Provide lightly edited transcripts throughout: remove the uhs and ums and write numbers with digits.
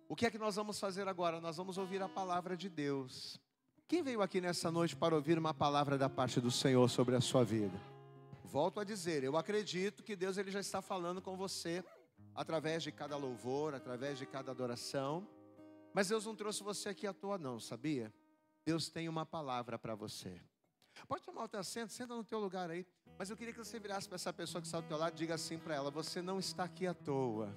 O que é que nós vamos fazer agora? Nós vamos ouvir a palavra de Deus. Quem veio aqui nessa noite para ouvir uma palavra da parte do Senhor sobre a sua vida? Volto a dizer, eu acredito que Deus ele já está falando com você através de cada louvor, através de cada adoração. Mas Deus não trouxe você aqui à toa não, sabia? Deus tem uma palavra para você. Pode tomar o teu assento, senta no teu lugar aí. Mas eu queria que você virasse para essa pessoa que está ao teu lado e diga assim para ela: você não está aqui à toa.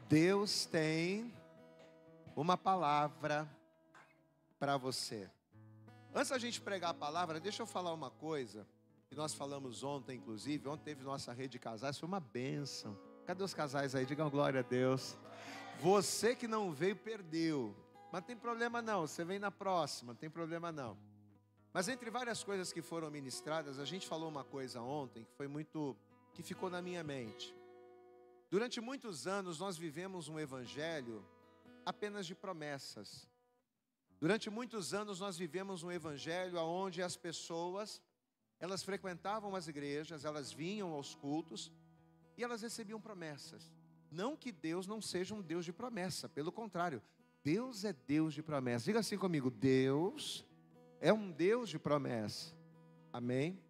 Deus tem uma palavra para você. Antes da gente pregar a palavra, deixa eu falar uma coisa que nós falamos ontem, inclusive. Ontem teve nossa rede de casais, foi uma bênção. Cadê os casais aí? Digam glória a Deus. Você que não veio, perdeu. Mas não tem problema não, você vem na próxima, não tem problema não. Mas entre várias coisas que foram ministradas, a gente falou uma coisa ontem que ficou na minha mente. Durante muitos anos nós vivemos um evangelho apenas de promessas. Durante muitos anos nós vivemos um evangelho onde as pessoas, elas frequentavam as igrejas, elas vinham aos cultos e elas recebiam promessas. Não que Deus não seja um Deus de promessa, pelo contrário, Deus é Deus de promessa. Diga assim comigo: Deus é um Deus de promessa. Amém?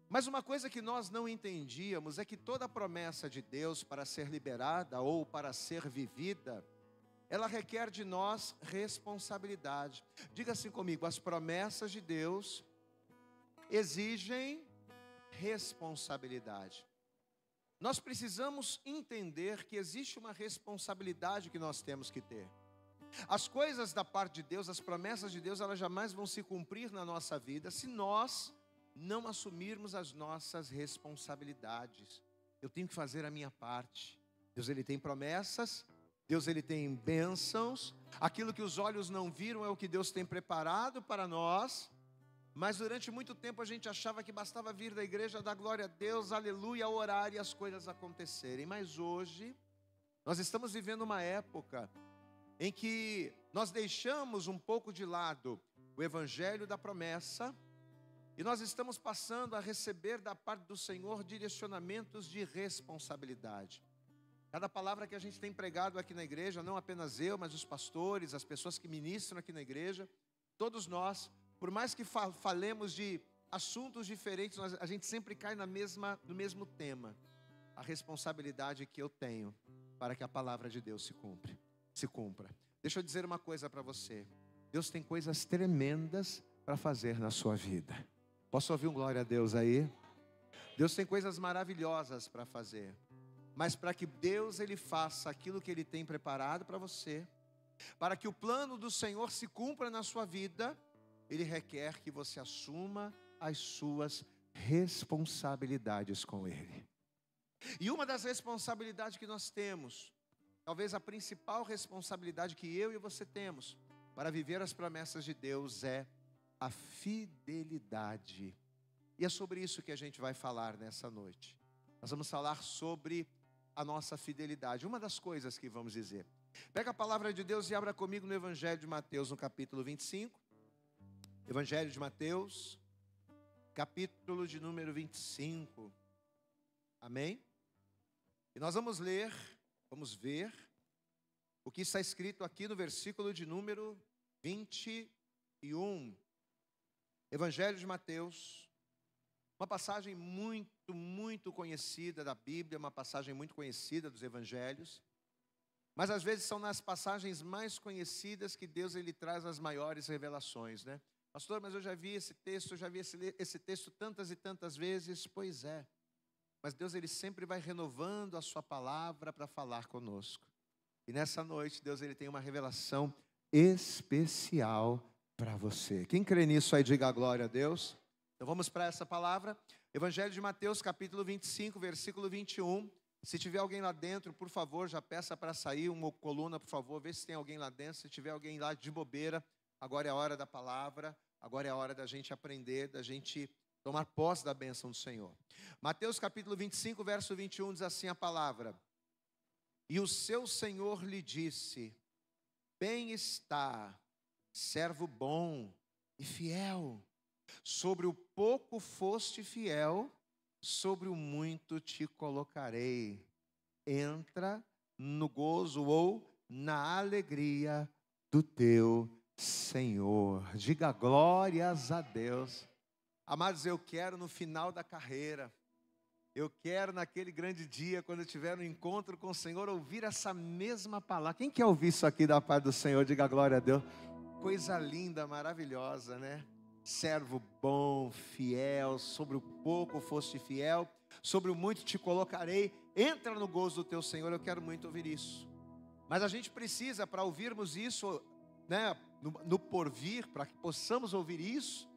Mas uma coisa que nós não entendíamos é que toda promessa de Deus para ser liberada ou para ser vivida, ela requer de nós responsabilidade. Diga assim comigo: as promessas de Deus exigem responsabilidade. Nós precisamos entender que existe uma responsabilidade que nós temos que ter. As coisas da parte de Deus, as promessas de Deus, elas jamais vão se cumprir na nossa vida se nós não assumirmos as nossas responsabilidades. Eu tenho que fazer a minha parte. Deus ele tem promessas, Deus ele tem bênçãos. Aquilo que os olhos não viram é o que Deus tem preparado para nós. Mas durante muito tempo a gente achava que bastava vir da igreja, dar glória a Deus, aleluia, orar e as coisas acontecerem. Mas hoje nós estamos vivendo uma época em que nós deixamos um pouco de lado o evangelho da promessa e nós estamos passando a receber da parte do Senhor direcionamentos de responsabilidade. Cada palavra que a gente tem pregado aqui na igreja, não apenas eu, mas os pastores, as pessoas que ministram aqui na igreja, todos nós, por mais que falemos de assuntos diferentes, a gente sempre cai no mesmo tema. A responsabilidade que eu tenho para que a palavra de Deus se cumpra. Deixa eu dizer uma coisa para você. Deus tem coisas tremendas para fazer na sua vida. Posso ouvir um glória a Deus aí? Deus tem coisas maravilhosas para fazer. Mas para que Deus ele faça aquilo que ele tem preparado para você, para que o plano do Senhor se cumpra na sua vida, ele requer que você assuma as suas responsabilidades com ele. E uma das responsabilidades que nós temos, talvez a principal responsabilidade que eu e você temos para viver as promessas de Deus é a fidelidade. E é sobre isso que a gente vai falar nessa noite. Nós vamos falar sobre a nossa fidelidade. Uma das coisas que vamos dizer. Pega a palavra de Deus e abra comigo no Evangelho de Mateus, no capítulo 25. Evangelho de Mateus, capítulo de número 25. Amém? E nós vamos ler, vamos ver o que está escrito aqui no versículo de número 21. Evangelho de Mateus, uma passagem muito conhecida da Bíblia, uma passagem muito conhecida dos Evangelhos. Mas às vezes são nas passagens mais conhecidas que Deus ele traz as maiores revelações, né? Pastor, mas eu já vi esse texto, eu já vi esse texto tantas e tantas vezes. Pois é, mas Deus ele sempre vai renovando a sua palavra para falar conosco. E nessa noite Deus ele tem uma revelação especial para você. Quem crê nisso aí, diga glória a Deus. Então vamos para essa palavra. Evangelho de Mateus, capítulo 25, versículo 21. Se tiver alguém lá dentro, por favor, já peça para sair uma coluna, por favor, vê se tem alguém lá dentro. Se tiver alguém lá de bobeira, agora é a hora da palavra. Agora é a hora da gente aprender, da gente tomar posse da bênção do Senhor. Mateus capítulo 25, verso 21 diz assim a palavra: e o seu Senhor lhe disse: bem está, servo bom e fiel. Sobre o pouco foste fiel, sobre o muito te colocarei. Entra no gozo ou na alegria do teu Senhor. Diga glórias a Deus. Amados, eu quero no final da carreira, eu quero naquele grande dia, quando eu tiver um encontro com o Senhor, ouvir essa mesma palavra. Quem quer ouvir isso aqui da parte do Senhor? Diga glória a Deus. Coisa linda, maravilhosa, né? Servo bom, fiel, sobre o pouco foste fiel, sobre o muito te colocarei, entra no gozo do teu Senhor. Eu quero muito ouvir isso. Mas a gente precisa, para ouvirmos isso, né, no porvir, para que possamos ouvir isso,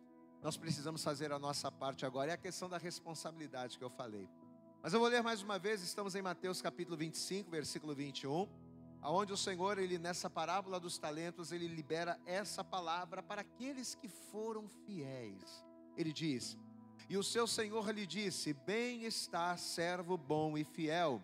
nós precisamos fazer a nossa parte agora. É a questão da responsabilidade que eu falei. Mas eu vou ler mais uma vez, estamos em Mateus capítulo 25, versículo 21, aonde o Senhor, ele nessa parábola dos talentos, ele libera essa palavra para aqueles que foram fiéis. Ele diz: e o seu Senhor lhe disse: bem está, servo bom e fiel.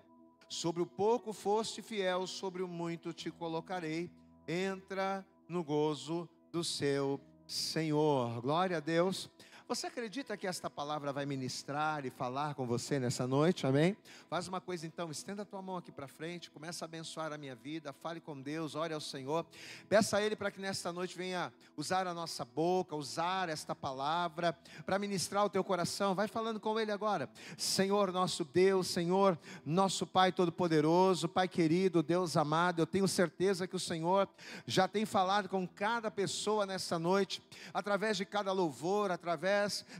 Sobre o pouco foste fiel, sobre o muito te colocarei. Entra no gozo do seu Senhor. Glória a Deus. Você acredita que esta palavra vai ministrar e falar com você nessa noite? Amém? Faz uma coisa então, estenda a tua mão aqui para frente, começa a abençoar a minha vida, fale com Deus, ore ao Senhor, peça a Ele para que nesta noite venha usar a nossa boca, usar esta palavra para ministrar o teu coração. Vai falando com Ele agora. Senhor nosso Deus, Senhor nosso Pai Todo-Poderoso, Pai querido, Deus amado, eu tenho certeza que o Senhor já tem falado com cada pessoa nessa noite, através de cada louvor, através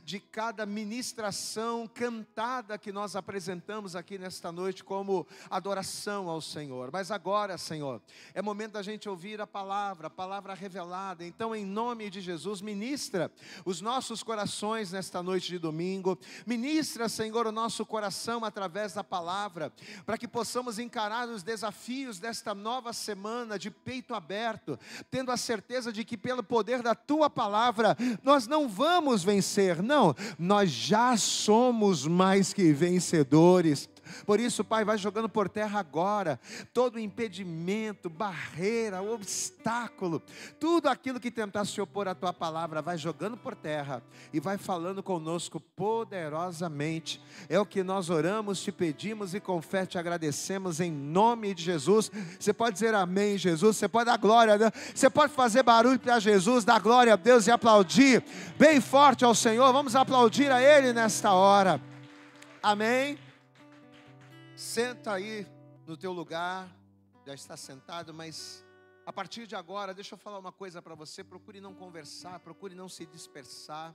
de cada ministração cantada que nós apresentamos aqui nesta noite como adoração ao Senhor. Mas agora, Senhor, é momento da gente ouvir a palavra revelada. Então, em nome de Jesus, ministra os nossos corações nesta noite de domingo. Ministra, Senhor, o nosso coração através da palavra, para que possamos encarar os desafios desta nova semana de peito aberto, tendo a certeza de que pelo poder da Tua palavra, nós não vamos vencer, não, nós já somos mais que vencedores. Por isso, Pai, vai jogando por terra agora todo impedimento, barreira, obstáculo, tudo aquilo que tentar se opor à Tua palavra, vai jogando por terra e vai falando conosco poderosamente. É o que nós oramos, te pedimos e com fé te agradecemos em nome de Jesus. Você pode dizer amém, Jesus, você pode dar glória a Deus, você pode fazer barulho para Jesus, dar glória a Deus e aplaudir bem forte ao Senhor. Vamos aplaudir a Ele nesta hora. Amém. Senta aí no teu lugar, já está sentado, mas a partir de agora, deixa eu falar uma coisa para você, procure não conversar, procure não se dispersar,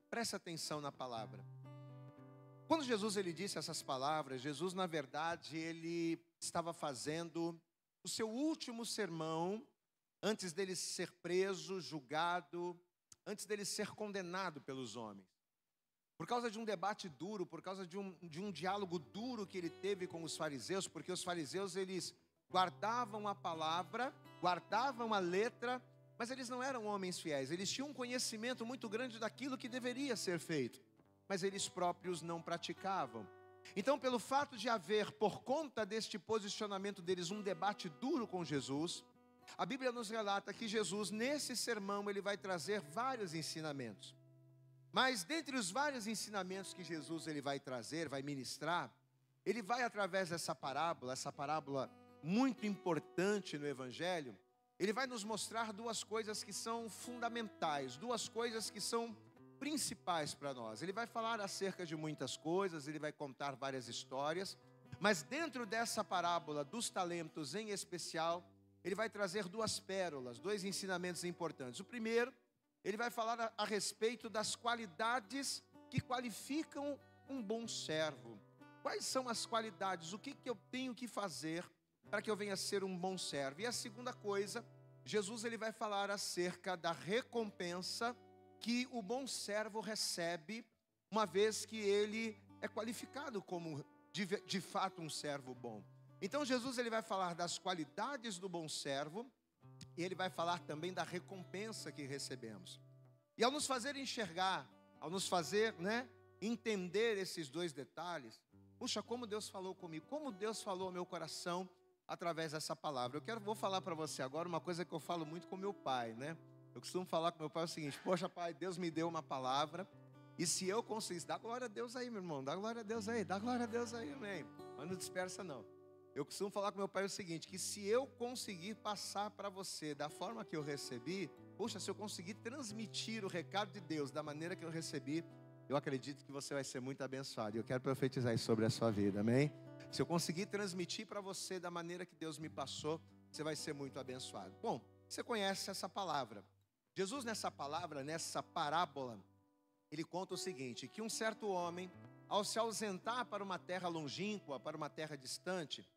preste atenção na palavra. Quando Jesus ele disse essas palavras, Jesus na verdade ele estava fazendo o seu último sermão, antes dele ser preso, julgado, antes dele ser condenado pelos homens. Por causa de um debate duro, por causa de um diálogo duro que ele teve com os fariseus, porque os fariseus eles guardavam a palavra, guardavam a letra, mas eles não eram homens fiéis, eles tinham um conhecimento muito grande daquilo que deveria ser feito, mas eles próprios não praticavam. Então, pelo fato de haver, por conta deste posicionamento deles, um debate duro com Jesus, a Bíblia nos relata que Jesus, nesse sermão, ele vai trazer vários ensinamentos. Mas dentre os vários ensinamentos que Jesus ele vai trazer, vai ministrar, ele vai através dessa parábola muito importante no Evangelho, ele vai nos mostrar duas coisas que são fundamentais, duas coisas que são principais para nós. Ele vai falar acerca de muitas coisas, ele vai contar várias histórias, mas dentro dessa parábola dos talentos em especial, ele vai trazer duas pérolas, dois ensinamentos importantes. O primeiro, ele vai falar a respeito das qualidades que qualificam um bom servo. Quais são as qualidades? O que eu tenho que fazer para que eu venha a ser um bom servo? E a segunda coisa, Jesus ele vai falar acerca da recompensa que o bom servo recebe, uma vez que ele é qualificado como de fato um servo bom. Então Jesus ele vai falar das qualidades do bom servo, e ele vai falar também da recompensa que recebemos. E ao nos fazer enxergar, ao nos fazer entender esses dois detalhes, puxa, como Deus falou comigo, como Deus falou ao meu coração através dessa palavra. Vou falar para você agora uma coisa que eu falo muito com meu pai, Eu costumo falar com meu pai o seguinte: poxa pai, Deus me deu uma palavra, e se eu conseguisse, dá glória a Deus aí meu irmão, dá glória a Deus aí, amém. Mas não dispersa não. Eu costumo falar com meu pai o seguinte, que se eu conseguir passar para você da forma que eu recebi, poxa, se eu conseguir transmitir o recado de Deus da maneira que eu recebi, eu acredito que você vai ser muito abençoado. E eu quero profetizar isso sobre a sua vida, amém? Se eu conseguir transmitir para você da maneira que Deus me passou, você vai ser muito abençoado. Bom, você conhece essa palavra. Jesus nessa palavra, nessa parábola, ele conta o seguinte, que um certo homem, ao se ausentar para uma terra longínqua, para uma terra distante,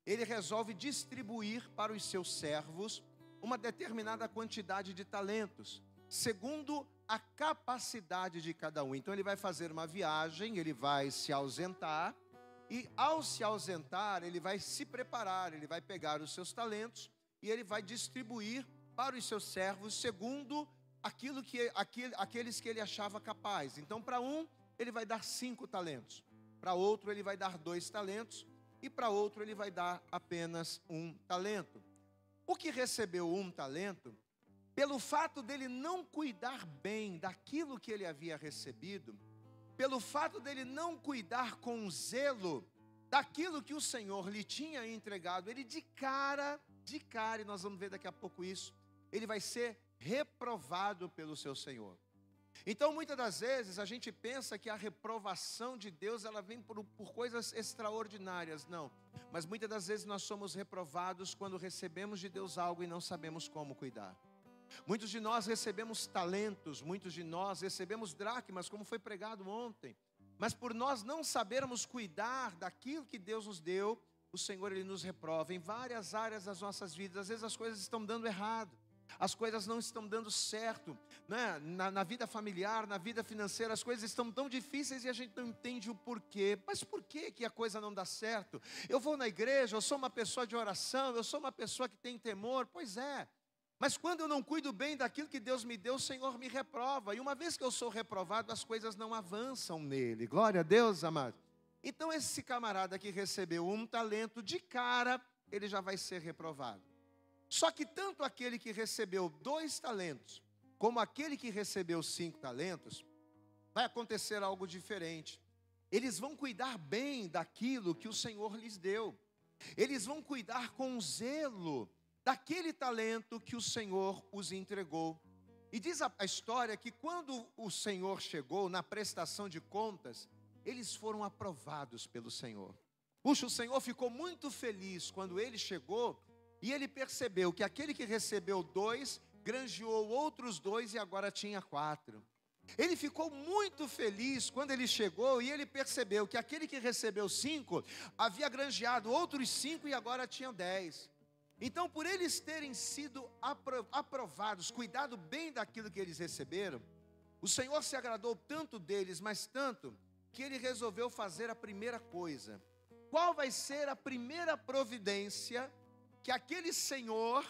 ele resolve distribuir para os seus servos uma determinada quantidade de talentos, segundo a capacidade de cada um. Então ele vai fazer uma viagem, ele vai se ausentar, e ao se ausentar, ele vai se preparar, ele vai pegar os seus talentos, e ele vai distribuir para os seus servos, segundo aqueles que ele achava capaz. Então para um, ele vai dar 5 talentos, para outro ele vai dar 2 talentos, e para outro ele vai dar apenas 1 talento. O que recebeu 1 talento, pelo fato dele não cuidar bem daquilo que ele havia recebido, pelo fato dele não cuidar com zelo daquilo que o Senhor lhe tinha entregado, ele de cara, e nós vamos ver daqui a pouco isso, ele vai ser reprovado pelo seu Senhor. Então, muitas das vezes, a gente pensa que a reprovação de Deus, ela vem por coisas extraordinárias. Não, mas muitas das vezes nós somos reprovados quando recebemos de Deus algo e não sabemos como cuidar. Muitos de nós recebemos talentos, muitos de nós recebemos dracmas, como foi pregado ontem. Mas por nós não sabermos cuidar daquilo que Deus nos deu, o Senhor, Ele nos reprova em várias áreas das nossas vidas. Às vezes as coisas estão dando errado. As coisas não estão dando certo, né? Na vida familiar, na vida financeira, as coisas estão tão difíceis e a gente não entende o porquê. Mas por que a coisa não dá certo? Eu vou na igreja, eu sou uma pessoa de oração, eu sou uma pessoa que tem temor. Pois é, mas quando eu não cuido bem daquilo que Deus me deu, o Senhor me reprova. E uma vez que eu sou reprovado, as coisas não avançam nele. Glória a Deus, amado. Então esse camarada que recebeu 1 talento, de cara, ele já vai ser reprovado. Só que tanto aquele que recebeu 2 talentos, como aquele que recebeu 5 talentos, vai acontecer algo diferente. Eles vão cuidar bem daquilo que o Senhor lhes deu. Eles vão cuidar com zelo daquele talento que o Senhor os entregou. E diz a história que quando o Senhor chegou na prestação de contas, eles foram aprovados pelo Senhor. Puxa, o Senhor ficou muito feliz quando ele chegou e ele percebeu que aquele que recebeu 2, granjeou outros 2 e agora tinha 4. Ele ficou muito feliz quando ele chegou e ele percebeu que aquele que recebeu 5, havia granjeado outros 5 e agora tinha 10. Então, por eles terem sido aprovados, cuidado bem daquilo que eles receberam, o Senhor se agradou tanto deles, mas tanto, que ele resolveu fazer a primeira coisa. Qual vai ser a primeira providência que aquele Senhor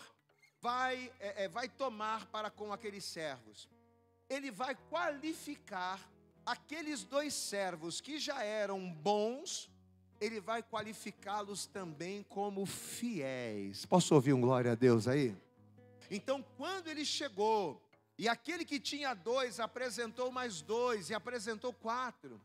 vai tomar para com aqueles servos? Ele vai qualificar aqueles 2 servos que já eram bons, ele vai qualificá-los também como fiéis. Posso ouvir um glória a Deus aí? Então, quando ele chegou, e aquele que tinha 2 apresentou mais 2 e apresentou 4.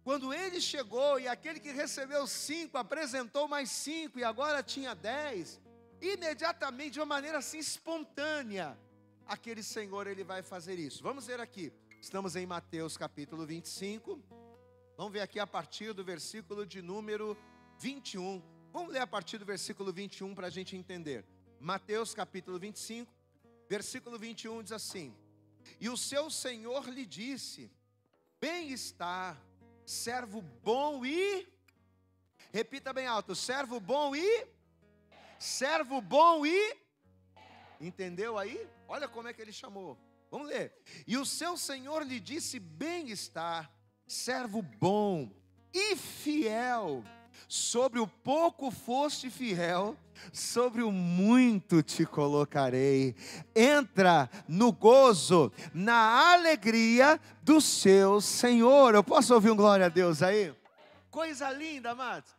Quando ele chegou e aquele que recebeu 5 apresentou mais 5 e agora tinha 10, imediatamente, de uma maneira assim espontânea, aquele Senhor, ele vai fazer isso. Vamos ver aqui, estamos em Mateus capítulo 25, vamos ver aqui a partir do versículo de número 21, vamos ler a partir do versículo 21 para a gente entender. Mateus capítulo 25, versículo 21 diz assim: e o seu Senhor lhe disse, bem está, servo bom e, repita bem alto, servo bom e, entendeu aí? Olha como é que ele chamou, vamos ler. E o seu Senhor lhe disse, bem está, servo bom e fiel, sobre o pouco foste fiel, sobre o muito te colocarei. Entra no gozo, na alegria do seu Senhor. Eu posso ouvir um glória a Deus aí? Coisa linda, amados.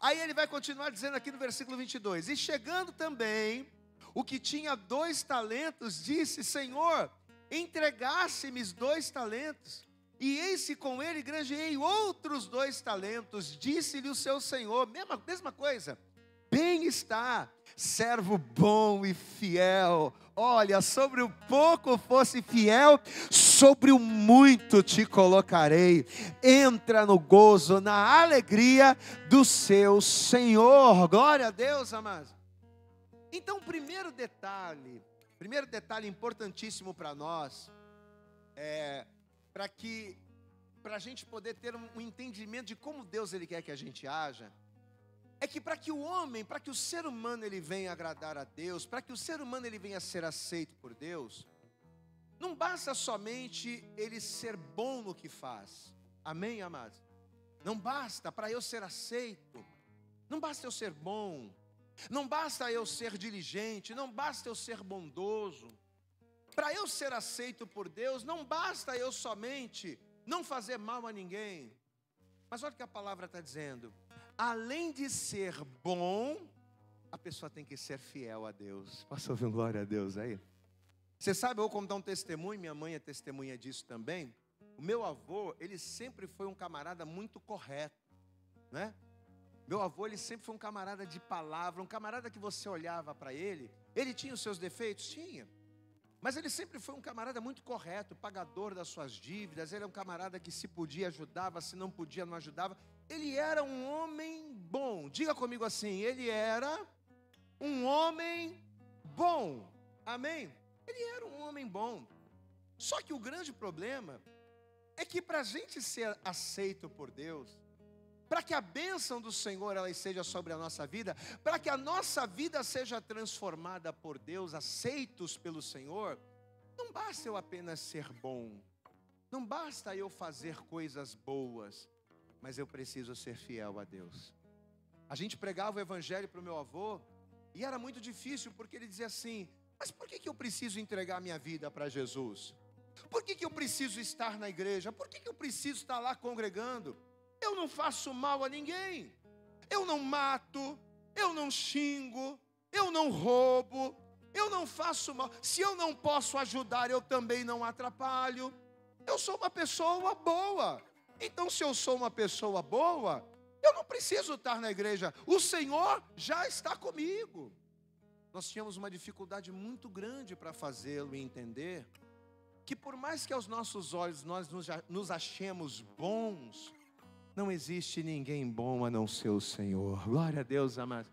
Aí ele vai continuar dizendo aqui no versículo 22. E chegando também o que tinha 2 talentos, disse, Senhor, entregaste-me 2 talentos. E eis que com ele granjeei outros 2 talentos. Disse-lhe o seu Senhor, mesma coisa. também está. Servo bom e fiel. Olha, sobre o pouco fosse fiel, sobre o muito te colocarei. Entra no gozo, na alegria do seu Senhor. Glória a Deus, amados. Então, primeiro detalhe importantíssimo para nós, para a gente poder ter um entendimento de como Deus Ele quer que a gente haja, é que para que o ser humano ele venha agradar a Deus, para que o ser humano ele venha ser aceito por Deus, não basta somente ele ser bom no que faz. Amém, amados? Não basta para eu ser aceito, não basta eu ser bom, não basta eu ser diligente, não basta eu ser bondoso. Para eu ser aceito por Deus, não basta eu somente não fazer mal a ninguém. Mas olha o que a palavra está dizendo. Além de ser bom, a pessoa tem que ser fiel a Deus. Posso ouvir um glória a Deus aí? Você sabe, eu vou contar um testemunho, minha mãe é testemunha disso também. O meu avô, ele sempre foi um camarada muito correto, né? Meu avô, ele sempre foi um camarada de palavra, um camarada que você olhava para ele. Ele tinha os seus defeitos? Tinha. Mas ele sempre foi um camarada muito correto, pagador das suas dívidas. Ele é um camarada que se podia ajudava, se não podia não ajudava. Ele era um homem bom. Diga comigo assim, ele era um homem bom. Amém? Ele era um homem bom. Só que o grande problema é que para a gente ser aceito por Deus, para que a bênção do Senhor ela esteja sobre a nossa vida, para que a nossa vida seja transformada por Deus, aceitos pelo Senhor, não basta eu apenas ser bom, não basta eu fazer coisas boas, mas eu preciso ser fiel a Deus. A gente pregava o evangelho para o meu avô, e era muito difícil, porque ele dizia assim, mas por que eu preciso entregar minha vida para Jesus? Por que eu preciso estar na igreja? Por que eu preciso estar lá congregando? Eu não faço mal a ninguém, eu não mato, eu não xingo, eu não roubo, eu não faço mal. Se eu não posso ajudar, eu também não atrapalho. Eu sou uma pessoa boa. Então, se eu sou uma pessoa boa, eu não preciso estar na igreja. O Senhor já está comigo. Nós tínhamos uma dificuldade muito grande para fazê-lo entender que por mais que aos nossos olhos nós nos achemos bons, não existe ninguém bom a não ser o Senhor. Glória a Deus, amado.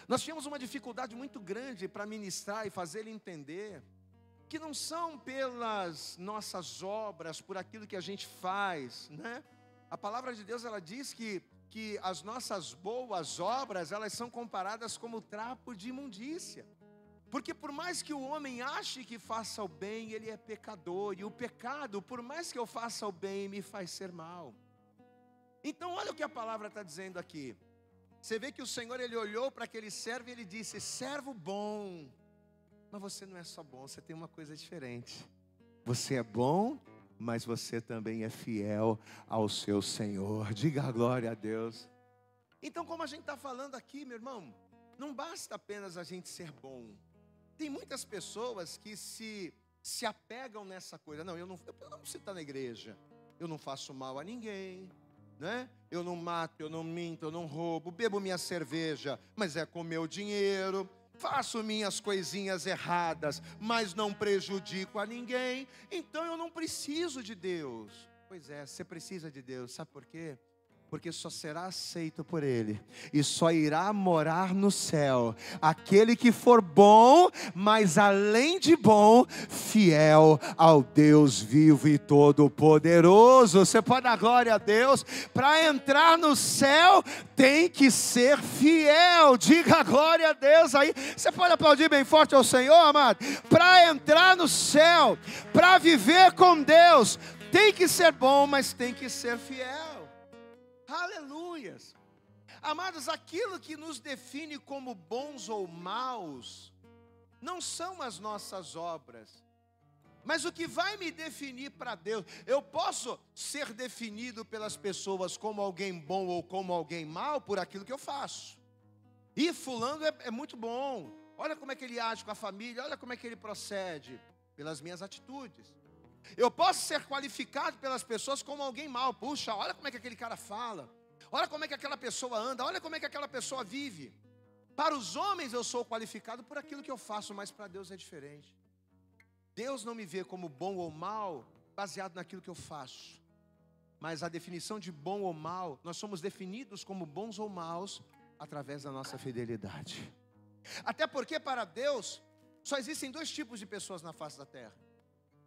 Nós tínhamos uma dificuldade muito grande para ministrar e fazer ele entender que não são pelas nossas obras, por aquilo que a gente faz, né? A palavra de Deus, ela diz que as nossas boas obras, elas são comparadas como trapo de imundícia. Porque por mais que o homem ache que faça o bem, ele é pecador. E o pecado, por mais que eu faça o bem, me faz ser mal. Então olha o que a palavra está dizendo aqui. Você vê que o Senhor, ele olhou para aquele servo e ele disse, servo bom. Mas você não é só bom, você tem uma coisa diferente. Você é bom, mas você também é fiel ao seu Senhor. Diga a glória a Deus. Então, como a gente está falando aqui, meu irmão, não basta apenas a gente ser bom. Tem muitas pessoas que se apegam nessa coisa. Não, eu não preciso estar na igreja. Eu não faço mal a ninguém, né? Eu não mato, eu não minto, eu não roubo. Bebo minha cerveja, mas é com meu dinheiro. Faço minhas coisinhas erradas, mas não prejudico a ninguém. Então eu não preciso de Deus. Pois é, você precisa de Deus. Sabe por quê? Porque só será aceito por Ele e só irá morar no céu aquele que for bom, mas além de bom, fiel ao Deus vivo e todo-poderoso. Você pode dar glória a Deus. Para entrar no céu tem que ser fiel. Diga glória a Deus aí. Você pode aplaudir bem forte ao Senhor, amado. Para entrar no céu, para viver com Deus, tem que ser bom, mas tem que ser fiel. Aleluias. Amados, aquilo que nos define como bons ou maus não são as nossas obras, mas o que vai me definir para Deus. Eu posso ser definido pelas pessoas como alguém bom ou como alguém mau por aquilo que eu faço. E fulano é muito bom, olha como é que ele age com a família, olha como é que ele procede, pelas minhas atitudes. Eu posso ser qualificado pelas pessoas como alguém mau. Puxa, olha como é que aquele cara fala, olha como é que aquela pessoa anda, olha como é que aquela pessoa vive. Para os homens eu sou qualificado por aquilo que eu faço, mas para Deus é diferente. Deus não me vê como bom ou mal baseado naquilo que eu faço. Mas a definição de bom ou mal, nós somos definidos como bons ou maus através da nossa fidelidade. Até porque para Deus só existem dois tipos de pessoas na face da terra.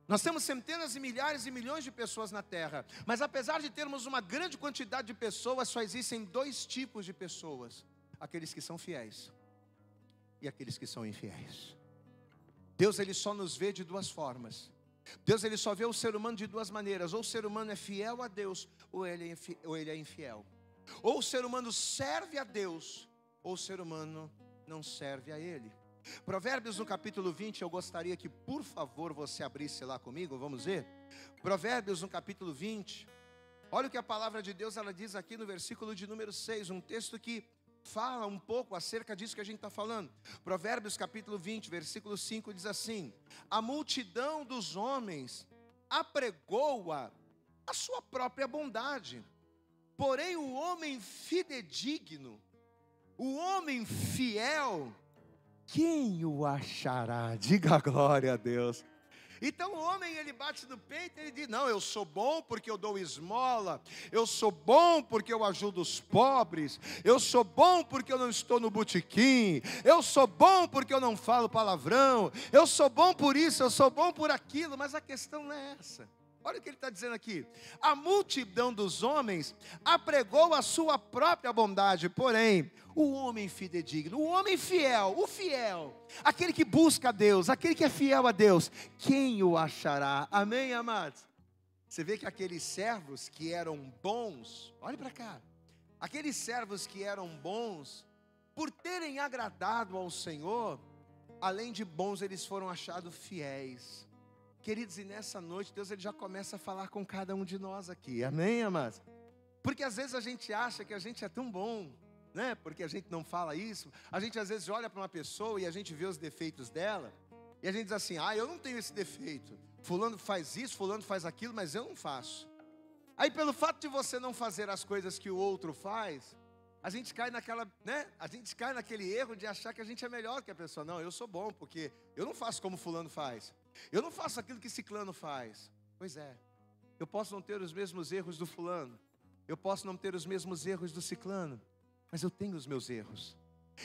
Nós temos centenas e milhares e milhões de pessoas na terra, mas apesar de termos uma grande quantidade de pessoas, só existem dois tipos de pessoas: aqueles que são fiéis e aqueles que são infiéis. Deus, ele só nos vê de duas formas. Deus, ele só vê o ser humano de duas maneiras: ou o ser humano é fiel a Deus, ou ele é infiel. Ou o ser humano serve a Deus, ou o ser humano não serve a Ele. Provérbios no capítulo 20, eu gostaria que por favor você abrisse lá comigo, vamos ver? Provérbios no capítulo 20, olha o que a palavra de Deus ela diz aqui no versículo de número 6, um texto que fala um pouco acerca disso que a gente está falando. Provérbios capítulo 20, versículo 5 diz assim: a multidão dos homens apregoa a sua própria bondade, porém o homem fidedigno, o homem fiel, quem o achará? Diga glória a Deus. Então o homem, ele bate no peito, ele diz: não, eu sou bom porque eu dou esmola, eu sou bom porque eu ajudo os pobres, eu sou bom porque eu não estou no botequim, eu sou bom porque eu não falo palavrão, eu sou bom por isso, eu sou bom por aquilo. Mas a questão não é essa. Olha o que ele está dizendo aqui: a multidão dos homens apregou a sua própria bondade, porém o homem fidedigno, o homem fiel, o fiel, aquele que busca a Deus, aquele que é fiel a Deus, quem o achará? Amém, amados? Você vê que aqueles servos que eram bons, olhe para cá, aqueles servos que eram bons, por terem agradado ao Senhor, além de bons, eles foram achados fiéis. Queridos, e nessa noite Deus, ele já começa a falar com cada um de nós aqui, amém, amados? Porque às vezes a gente acha que a gente é tão bom, né? Porque a gente não fala isso. A gente às vezes olha para uma pessoa e a gente vê os defeitos dela, e a gente diz assim: eu não tenho esse defeito, fulano faz isso, fulano faz aquilo, mas eu não faço. Aí pelo fato de você não fazer as coisas que o outro faz, a gente cai naquela, né? A gente cai naquele erro de achar que a gente é melhor que a pessoa. Não, eu sou bom porque eu não faço como fulano faz, eu não faço aquilo que ciclano faz. Pois é, eu posso não ter os mesmos erros do fulano, eu posso não ter os mesmos erros do ciclano, mas eu tenho os meus erros,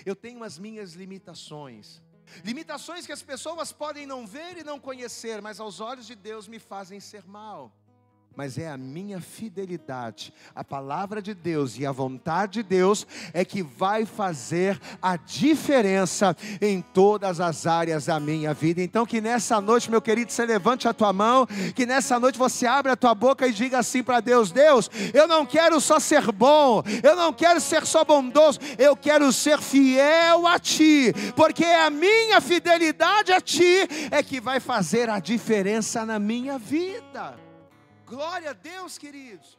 eu tenho as minhas limitações. Limitações que as pessoas podem não ver e não conhecer, mas aos olhos de Deus me fazem ser mal. Mas é a minha fidelidade, a palavra de Deus e a vontade de Deus é que vai fazer a diferença em todas as áreas da minha vida. Então que nessa noite, meu querido, você levante a tua mão, que nessa noite você abra a tua boca e diga assim para Deus: Deus, eu não quero só ser bom, eu não quero ser só bondoso, eu quero ser fiel a Ti, porque é a minha fidelidade a Ti é que vai fazer a diferença na minha vida. Glória a Deus, queridos.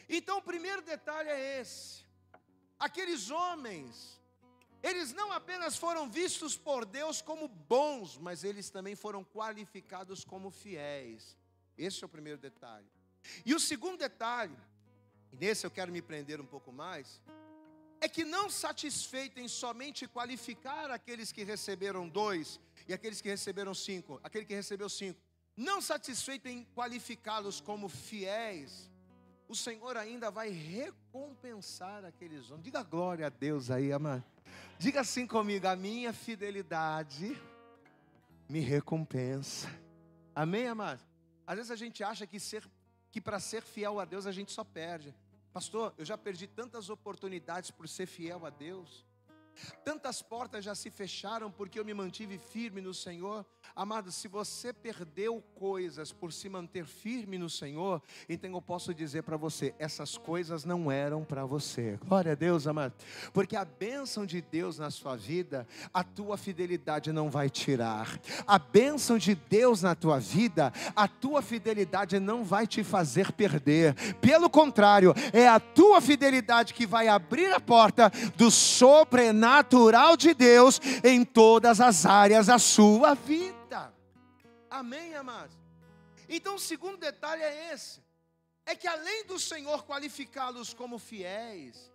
Então o primeiro detalhe é esse: aqueles homens, eles não apenas foram vistos por Deus como bons, mas eles também foram qualificados como fiéis. Esse é o primeiro detalhe. E o segundo detalhe, e nesse eu quero me prender um pouco mais, é que não satisfeito em somente qualificar aqueles que receberam 2 e aqueles que receberam 5, aquele que recebeu 5, não satisfeito em qualificá-los como fiéis, o Senhor ainda vai recompensar aqueles homens. Diga glória a Deus aí, amado. Diga assim comigo: a minha fidelidade me recompensa. Amém, amado? Às vezes a gente acha que para ser fiel a Deus a gente só perde. Pastor, eu já perdi tantas oportunidades por ser fiel a Deus. Tantas portas já se fecharam porque eu me mantive firme no Senhor. Amado, se você perdeu coisas por se manter firme no Senhor, então eu posso dizer para você: essas coisas não eram para você. Glória a Deus, amado. Porque a bênção de Deus na sua vida, a tua fidelidade não vai tirar. A bênção de Deus na tua vida, a tua fidelidade não vai te fazer perder. Pelo contrário, é a tua fidelidade que vai abrir a porta do sobrenatural de Deus em todas as áreas da sua vida. Amém, amados? Então o segundo detalhe é esse: é que além do Senhor qualificá-los como fiéis,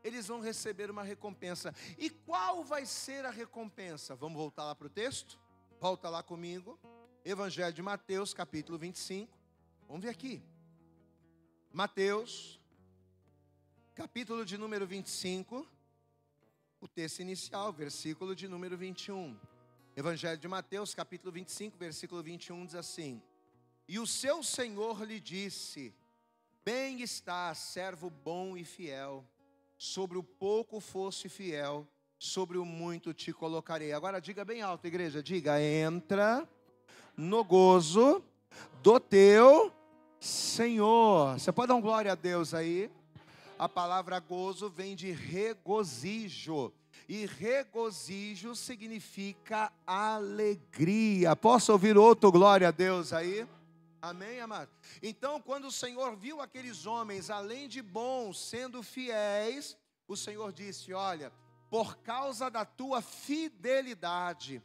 eles vão receber uma recompensa. E qual vai ser a recompensa? Vamos voltar lá para o texto? Volta lá comigo. Evangelho de Mateus, capítulo 25. Vamos ver aqui. Mateus, capítulo de número 25. O texto inicial, versículo de número 21. Evangelho de Mateus, capítulo 25, versículo 21, diz assim: E o seu Senhor lhe disse: Bem está, servo bom e fiel. Sobre o pouco foste fiel, sobre o muito te colocarei. Agora diga bem alto, igreja, diga: entra no gozo do teu Senhor. Você pode dar um glória a Deus aí? A palavra gozo vem de regozijo. E regozijo significa alegria. Posso ouvir outro glória a Deus aí? Amém, amado? Então, quando o Senhor viu aqueles homens, além de bons, sendo fiéis, o Senhor disse: olha, por causa da tua fidelidade,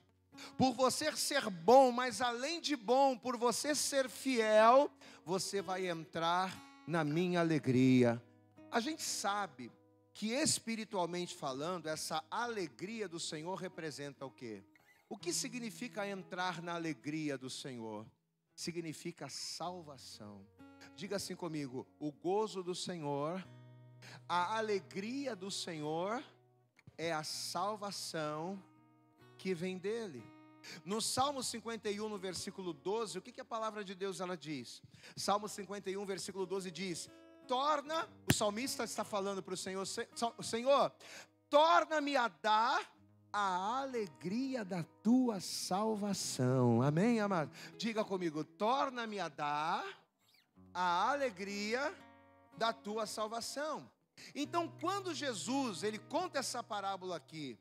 por você ser bom, mas além de bom, por você ser fiel, você vai entrar na minha alegria. A gente sabe que espiritualmente falando, essa alegria do Senhor representa o quê? O que significa entrar na alegria do Senhor? Significa salvação. Diga assim comigo: o gozo do Senhor, a alegria do Senhor é a salvação que vem dele. No Salmo 51, no versículo 12, o que a palavra de Deus ela diz? Salmo 51, versículo 12 diz: torna, o salmista está falando para o Senhor: Senhor, torna-me a dar a alegria da tua salvação. Amém, amado? Diga comigo: torna-me a dar a alegria da tua salvação. Então, quando Jesus, ele conta essa parábola aqui,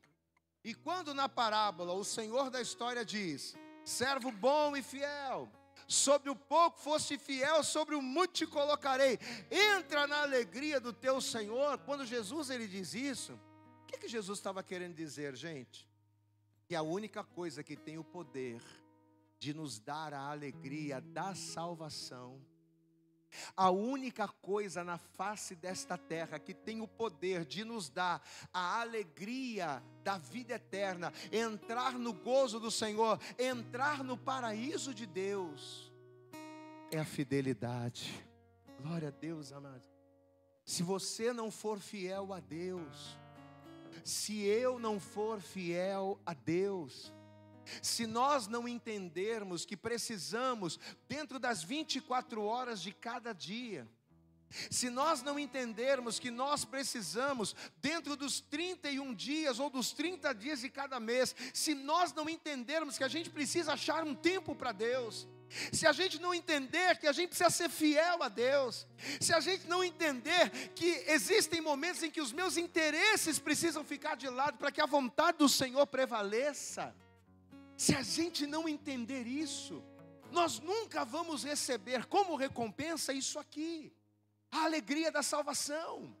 e quando na parábola o Senhor da história diz: servo bom e fiel, sobre o pouco foste fiel, sobre o muito te colocarei, entra na alegria do teu Senhor. Quando Jesus ele diz isso, o que Jesus estava querendo dizer, gente? Que a única coisa que tem o poder de nos dar a alegria da salvação, a única coisa na face desta terra que tem o poder de nos dar a alegria da vida eterna, entrar no gozo do Senhor, entrar no paraíso de Deus, é a fidelidade. Glória a Deus, amado. Se você não for fiel a Deus, se eu não for fiel a Deus, se nós não entendermos que precisamos, dentro das 24 horas de cada dia, se nós não entendermos que nós precisamos, dentro dos 31 dias ou dos 30 dias de cada mês, se nós não entendermos que a gente precisa achar um tempo para Deus, se a gente não entender que a gente precisa ser fiel a Deus, se a gente não entender que existem momentos em que os meus interesses precisam ficar de lado para que a vontade do Senhor prevaleça, se a gente não entender isso, nós nunca vamos receber como recompensa isso aqui, a alegria da salvação.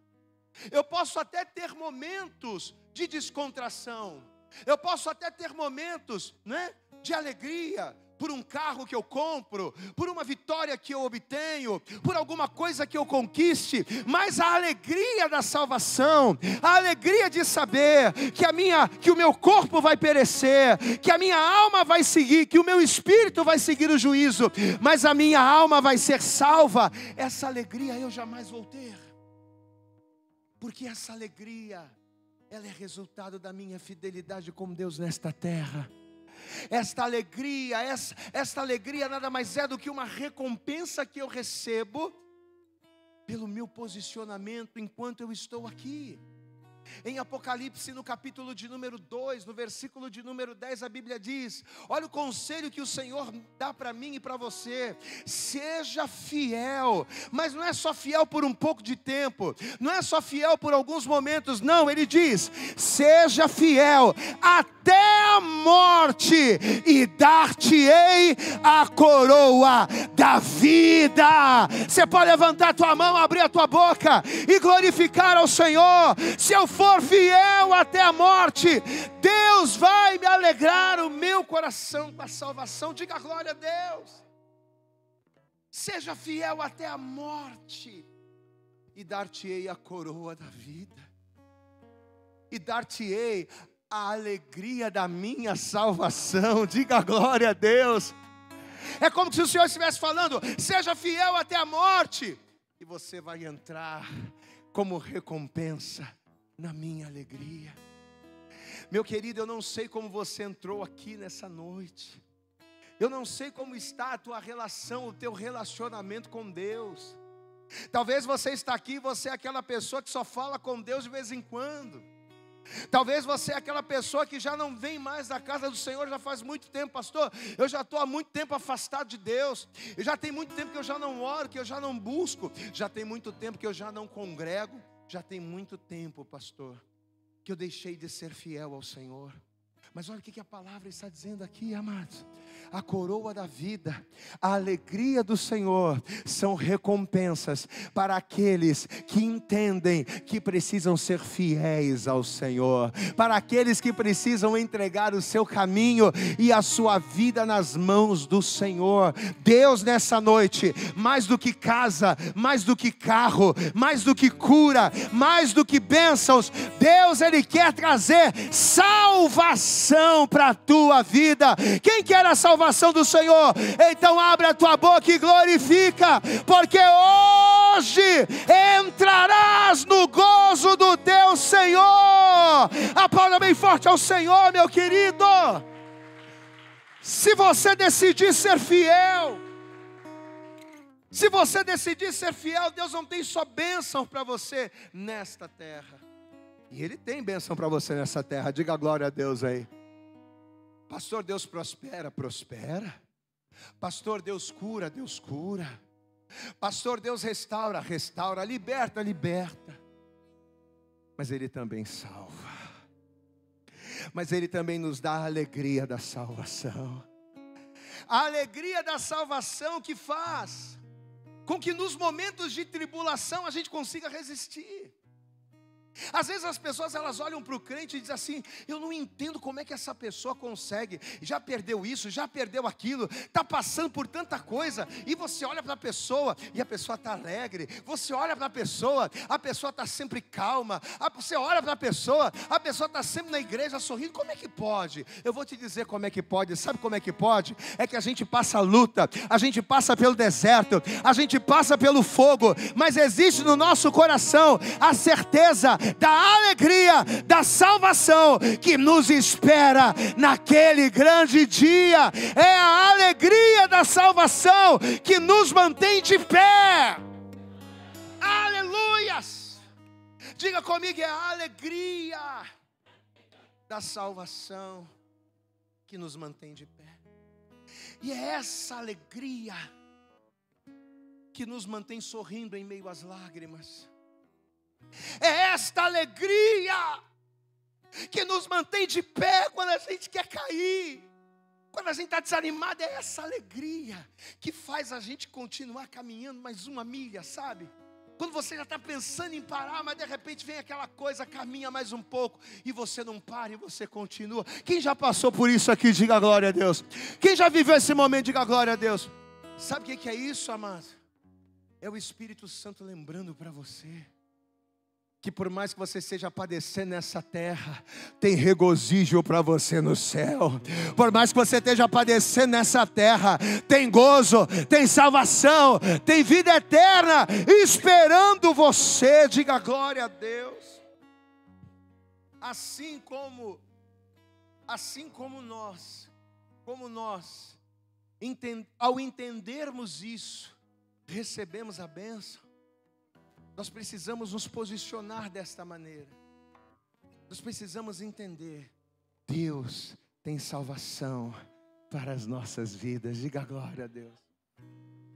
Eu posso até ter momentos de descontração, eu posso até ter momentos, né, de alegria, por um carro que eu compro, por uma vitória que eu obtenho, por alguma coisa que eu conquiste, mas a alegria da salvação, a alegria de saber que o meu corpo vai perecer, que a minha alma vai seguir, que o meu espírito vai seguir o juízo, mas a minha alma vai ser salva, essa alegria eu jamais vou ter, porque essa alegria, ela é resultado da minha fidelidade com Deus nesta terra. Esta alegria nada mais é do que uma recompensa que eu recebo pelo meu posicionamento enquanto eu estou aqui. Em Apocalipse, no capítulo de número 2, no versículo de número 10, a Bíblia diz: olha o conselho que o Senhor dá para mim e para você: seja fiel, mas não é só fiel por um pouco de tempo, não é só fiel por alguns momentos, não, ele diz: seja fiel até a morte, e dar-te-ei a coroa da vida. Você pode levantar a tua mão, abrir a tua boca e glorificar ao Senhor. Se eu for fiel até a morte, Deus vai me alegrar o meu coração com a salvação. Diga glória a Deus. Seja fiel até a morte, e dar-te-ei a coroa da vida. e dar-te-ei a alegria da minha salvação. Diga glória a Deus. É como se o Senhor estivesse falando: seja fiel até a morte, e você vai entrar como recompensa na minha alegria. Meu querido, eu não sei como você entrou aqui nessa noite. Eu não sei como está a tua relação, o teu relacionamento com Deus. Talvez você está aqui, você é aquela pessoa que só fala com Deus de vez em quando. Talvez você é aquela pessoa que já não vem mais da casa do Senhor já faz muito tempo. Pastor, eu já estou há muito tempo afastado de Deus. Já tem muito tempo que eu já não oro, que eu já não busco. Já tem muito tempo que eu já não congrego. Já tem muito tempo, pastor, que eu deixei de ser fiel ao Senhor. Mas olha o que a palavra está dizendo aqui, amados. A coroa da vida, a alegria do Senhor são recompensas para aqueles que entendem que precisam ser fiéis ao Senhor, para aqueles que precisam entregar o seu caminho e a sua vida nas mãos do Senhor. Deus, nessa noite, mais do que casa, mais do que carro, mais do que cura, mais do que bênçãos, Deus, Ele quer trazer salvação para a tua vida. Quem quer a salvação do Senhor? Então abre a tua boca e glorifica, porque hoje entrarás no gozo do teu Senhor. Aplauda bem forte ao Senhor, meu querido. Se você decidir ser fiel, se você decidir ser fiel, Deus não tem só bênção para você nesta terra, e Ele tem bênção para você nessa terra. Diga glória a Deus aí. Pastor, Deus prospera, prospera. Pastor, Deus cura, Deus cura. Pastor, Deus restaura, restaura. Liberta, liberta. Mas Ele também salva. Mas Ele também nos dá a alegria da salvação. A alegria da salvação que faz com que nos momentos de tribulação a gente consiga resistir. Às vezes as pessoas elas olham para o crente e dizem assim: eu não entendo como é que essa pessoa consegue, já perdeu isso, já perdeu aquilo, está passando por tanta coisa. E você olha para a pessoa e a pessoa está alegre. Você olha para a pessoa está sempre calma. Você olha para a pessoa está sempre na igreja sorrindo. Como é que pode? Eu vou te dizer como é que pode. Sabe como é que pode? É que a gente passa a luta, a gente passa pelo deserto, a gente passa pelo fogo, mas existe no nosso coração a certeza da alegria, da salvação que nos espera naquele grande dia. É a alegria da salvação que nos mantém de pé. Aleluias! Diga comigo, é a alegria da salvação que nos mantém de pé. E é essa alegria que nos mantém sorrindo em meio às lágrimas. É esta alegria que nos mantém de pé quando a gente quer cair, quando a gente está desanimado. É essa alegria que faz a gente continuar caminhando mais uma milha, sabe? Quando você já está pensando em parar, mas de repente vem aquela coisa, caminha mais um pouco, e você não para e você continua. Quem já passou por isso aqui, diga glória a Deus. Quem já viveu esse momento, diga glória a Deus. Sabe o que é isso, amado? É o Espírito Santo lembrando para você que por mais que você esteja padecendo nessa terra, tem regozijo para você no céu. Por mais que você esteja padecendo nessa terra, tem gozo, tem salvação, tem vida eterna esperando você. Diga glória a Deus. Assim como nós, ao entendermos isso, recebemos a bênção. Nós precisamos nos posicionar desta maneira. Nós precisamos entender: Deus tem salvação para as nossas vidas. Diga glória a Deus.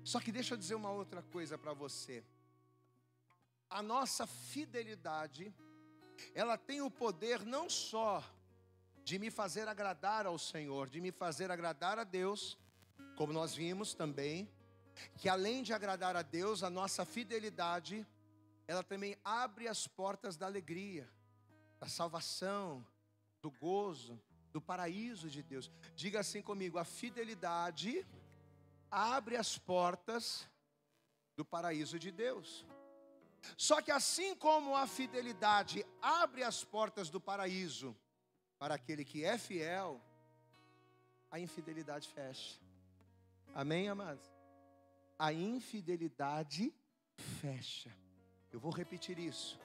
Só que deixa eu dizer uma outra coisa para você. A nossa fidelidade, ela tem o poder não só de me fazer agradar ao Senhor, de me fazer agradar a Deus, como nós vimos também, que além de agradar a Deus, a nossa fidelidade, ela também abre as portas da alegria, da salvação, do gozo, do paraíso de Deus. Diga assim comigo: a fidelidade abre as portas do paraíso de Deus. Só que assim como a fidelidade abre as portas do paraíso para aquele que é fiel, a infidelidade fecha. Amém, amados? A infidelidade fecha. Eu vou repetir isso.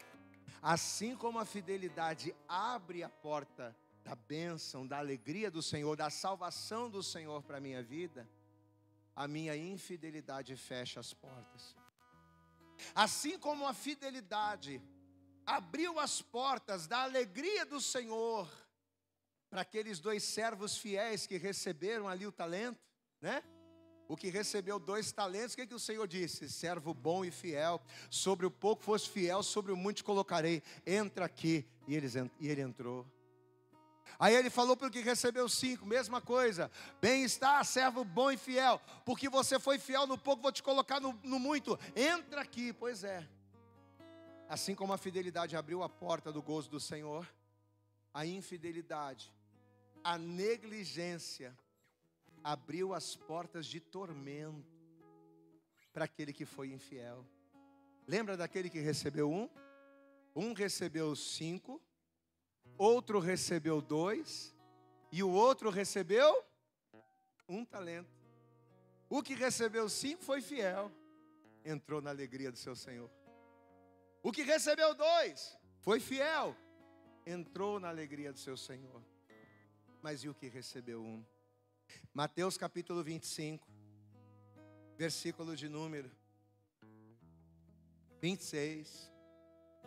Assim como a fidelidade abre a porta da bênção, da alegria do Senhor, da salvação do Senhor para a minha vida, a minha infidelidade fecha as portas. Assim como a fidelidade abriu as portas da alegria do Senhor para aqueles 2 servos fiéis que receberam ali o talento, né? O que recebeu 2 talentos, o que o Senhor disse? Servo bom e fiel, sobre o pouco foste fiel, sobre o muito te colocarei, entra aqui. E ele entrou. Aí ele falou para o que recebeu 5, mesma coisa, bem está, servo bom e fiel, porque você foi fiel no pouco, vou te colocar no muito, entra aqui. Pois é, assim como a fidelidade abriu a porta do gozo do Senhor, a infidelidade, a negligência, abriu as portas de tormento para aquele que foi infiel. Lembra daquele que recebeu 1? Um recebeu 5, outro recebeu 2, e o outro recebeu 1 talento. O que recebeu 5 foi fiel, entrou na alegria do seu Senhor. O que recebeu 2 foi fiel, entrou na alegria do seu Senhor. Mas e o que recebeu 1? Mateus capítulo 25, versículo de número 26,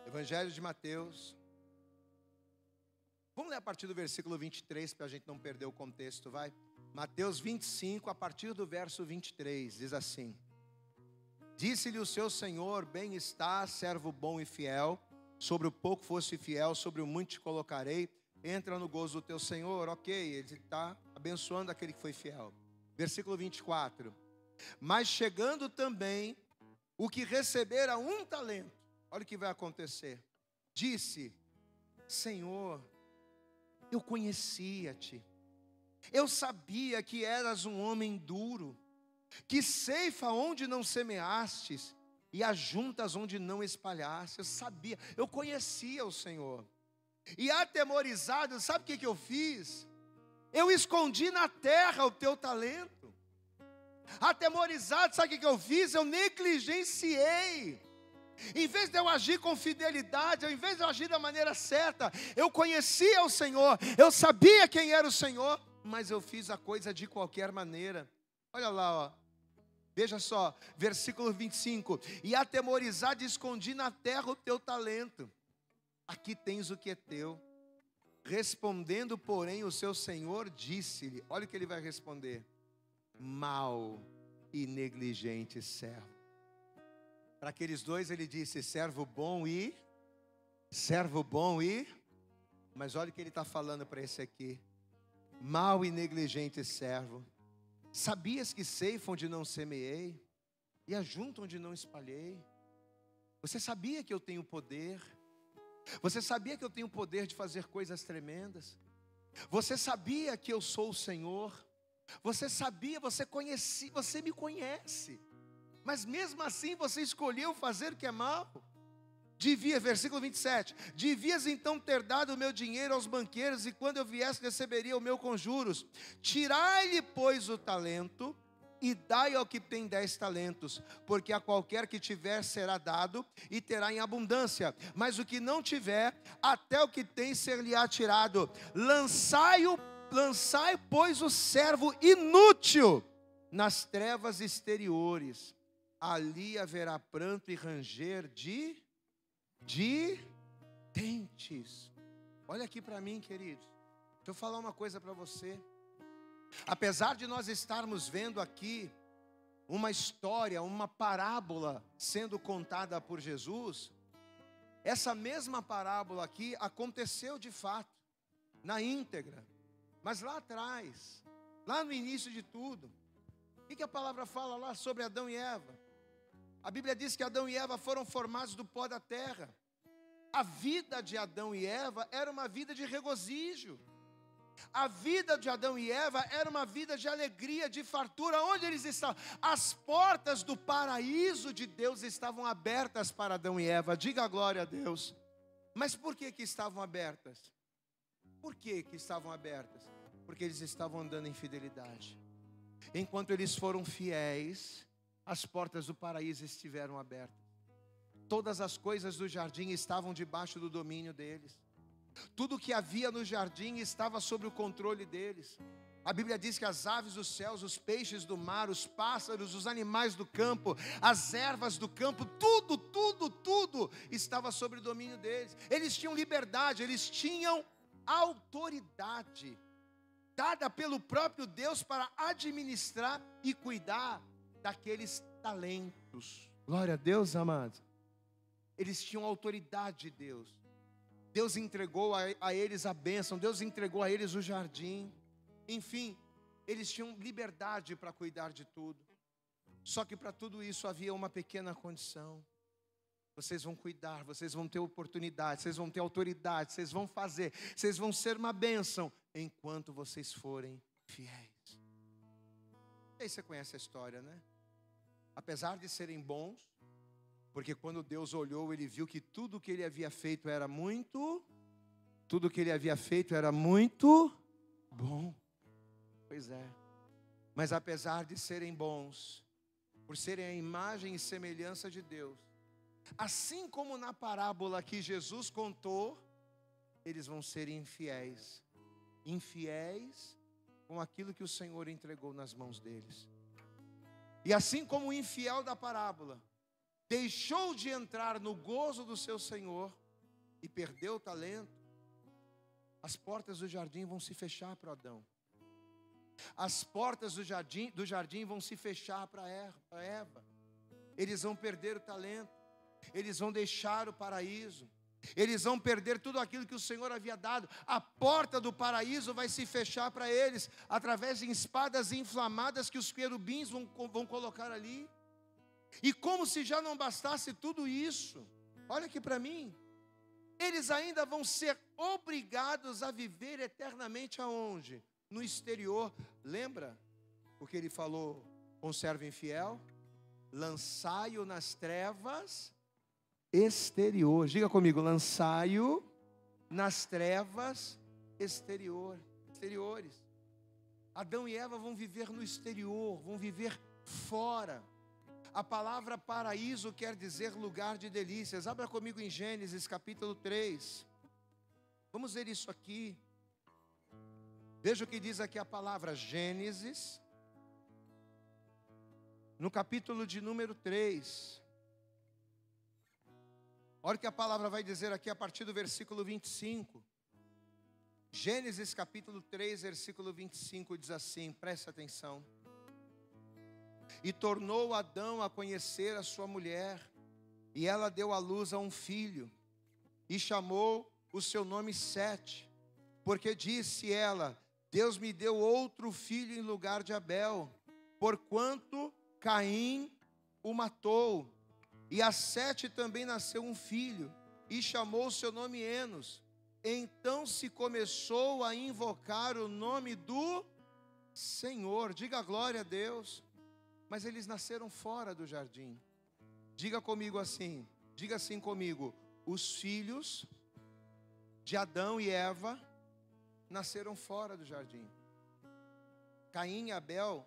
Evangelho de Mateus. Vamos ler a partir do versículo 23 para a gente não perder o contexto, vai? Mateus 25, a partir do verso 23, diz assim: Disse-lhe o seu Senhor, bem está, servo bom e fiel, sobre o pouco foste fiel, sobre o muito te colocarei, entra no gozo do teu Senhor. Ok, ele está abençoando aquele que foi fiel. Versículo 24: Mas chegando também o que recebera 1 talento, olha o que vai acontecer, disse: Senhor, eu conhecia-te, eu sabia que eras um homem duro, que ceifa onde não semeastes e ajuntas onde não espalhaste. Eu sabia, eu conhecia o Senhor. E atemorizado, sabe o que eu fiz? Eu escondi na terra o teu talento. Atemorizado, sabe o que eu fiz? Eu negligenciei. Em vez de eu agir com fidelidade, ao invés de eu agir da maneira certa, eu conhecia o Senhor, eu sabia quem era o Senhor, mas eu fiz a coisa de qualquer maneira. Olha lá, ó. Veja só, versículo 25: E atemorizado escondi na terra o teu talento. Aqui tens o que é teu. Respondendo, porém, o seu Senhor disse-lhe, olha o que ele vai responder: mau e negligente servo. Para aqueles 2 ele disse servo bom e, mas olha o que ele está falando para esse aqui: mau e negligente servo, sabias que ceifa onde não semeei e ajunto onde não espalhei? Você sabia que eu tenho poder? Você sabia que eu tenho poder de fazer coisas tremendas? Você sabia que eu sou o Senhor? Você sabia, você conhecia, você me conhece, mas mesmo assim você escolheu fazer o que é mal. Versículo 27, devias então ter dado o meu dinheiro aos banqueiros, e quando eu viesse receberia o meu com juros. Tirai-lhe, pois, o talento, e dai ao que tem 10 talentos, porque a qualquer que tiver será dado, e terá em abundância, mas o que não tiver, até o que tem ser-lhe-á tirado. Lançai, pois, o servo inútil nas trevas exteriores, ali haverá pranto e ranger de dentes. Olha aqui para mim, queridos, deixa eu falar uma coisa para você. Apesar de nós estarmos vendo aqui uma história, uma parábola sendo contada por Jesus, essa mesma parábola aqui aconteceu de fato, na íntegra, mas lá atrás, lá no início de tudo. O que a palavra fala lá sobre Adão e Eva? A Bíblia diz que Adão e Eva foram formados do pó da terra. A vida de Adão e Eva era uma vida de regozijo. A vida de Adão e Eva era uma vida de alegria, de fartura. Onde eles estavam? As portas do paraíso de Deus estavam abertas para Adão e Eva. Diga a glória a Deus. Mas por que estavam abertas? Por que estavam abertas? Porque eles estavam andando em fidelidade. Enquanto eles foram fiéis, as portas do paraíso estiveram abertas. Todas as coisas do jardim estavam debaixo do domínio deles. Tudo que havia no jardim estava sob o controle deles. A Bíblia diz que as aves dos céus, os peixes do mar, os pássaros, os animais do campo, as ervas do campo, tudo estava sob o domínio deles. Eles tinham liberdade, eles tinham autoridade dada pelo próprio Deus para administrar e cuidar daqueles talentos. Glória a Deus, amados. Eles tinham autoridade de Deus. Deus entregou a eles a bênção, Deus entregou a eles o jardim. Enfim, eles tinham liberdade para cuidar de tudo. Só que para tudo isso havia uma pequena condição. Vocês vão cuidar, vocês vão ter oportunidade, vocês vão ter autoridade, vocês vão fazer, vocês vão ser uma bênção, enquanto vocês forem fiéis. E aí você conhece a história, né? Apesar de serem bons, porque quando Deus olhou, Ele viu que tudo que Ele havia feito era muito bom. Pois é. Mas apesar de serem bons, por serem a imagem e semelhança de Deus, assim como na parábola que Jesus contou, eles vão ser infiéis. Infiéis com aquilo que o Senhor entregou nas mãos deles. E assim como o infiel da parábola deixou de entrar no gozo do seu Senhor e perdeu o talento, as portas do jardim vão se fechar para Adão. As portas do jardim vão se fechar para Eva. Eles vão perder o talento. Eles vão deixar o paraíso. Eles vão perder tudo aquilo que o Senhor havia dado. A porta do paraíso vai se fechar para eles, através de espadas inflamadas que os querubins vão colocar ali. E como se já não bastasse tudo isso, olha aqui para mim, eles ainda vão ser obrigados a viver eternamente aonde? No exterior. Lembra o que ele falou com o servo infiel? Lançai-o nas trevas exterior. Diga comigo, lançai-o nas trevas exteriores. Adão e Eva vão viver no exterior, vão viver fora. A palavra paraíso quer dizer lugar de delícias. Abra comigo em Gênesis capítulo 3. Vamos ver isso aqui. Veja o que diz aqui a palavra Gênesis, no capítulo de número 3. Olha o que a palavra vai dizer aqui a partir do versículo 25. Gênesis capítulo 3, versículo 25 diz assim, presta atenção. E tornou Adão a conhecer a sua mulher, e ela deu à luz a um filho, e chamou o seu nome Sete, porque disse ela, Deus me deu outro filho em lugar de Abel, porquanto Caim o matou. E a Sete também nasceu um filho, e chamou o seu nome Enos. Então se começou a invocar o nome do Senhor. Diga glória a Deus. Mas eles nasceram fora do jardim. Diga comigo assim, diga assim comigo, os filhos de Adão e Eva nasceram fora do jardim. Caim e Abel,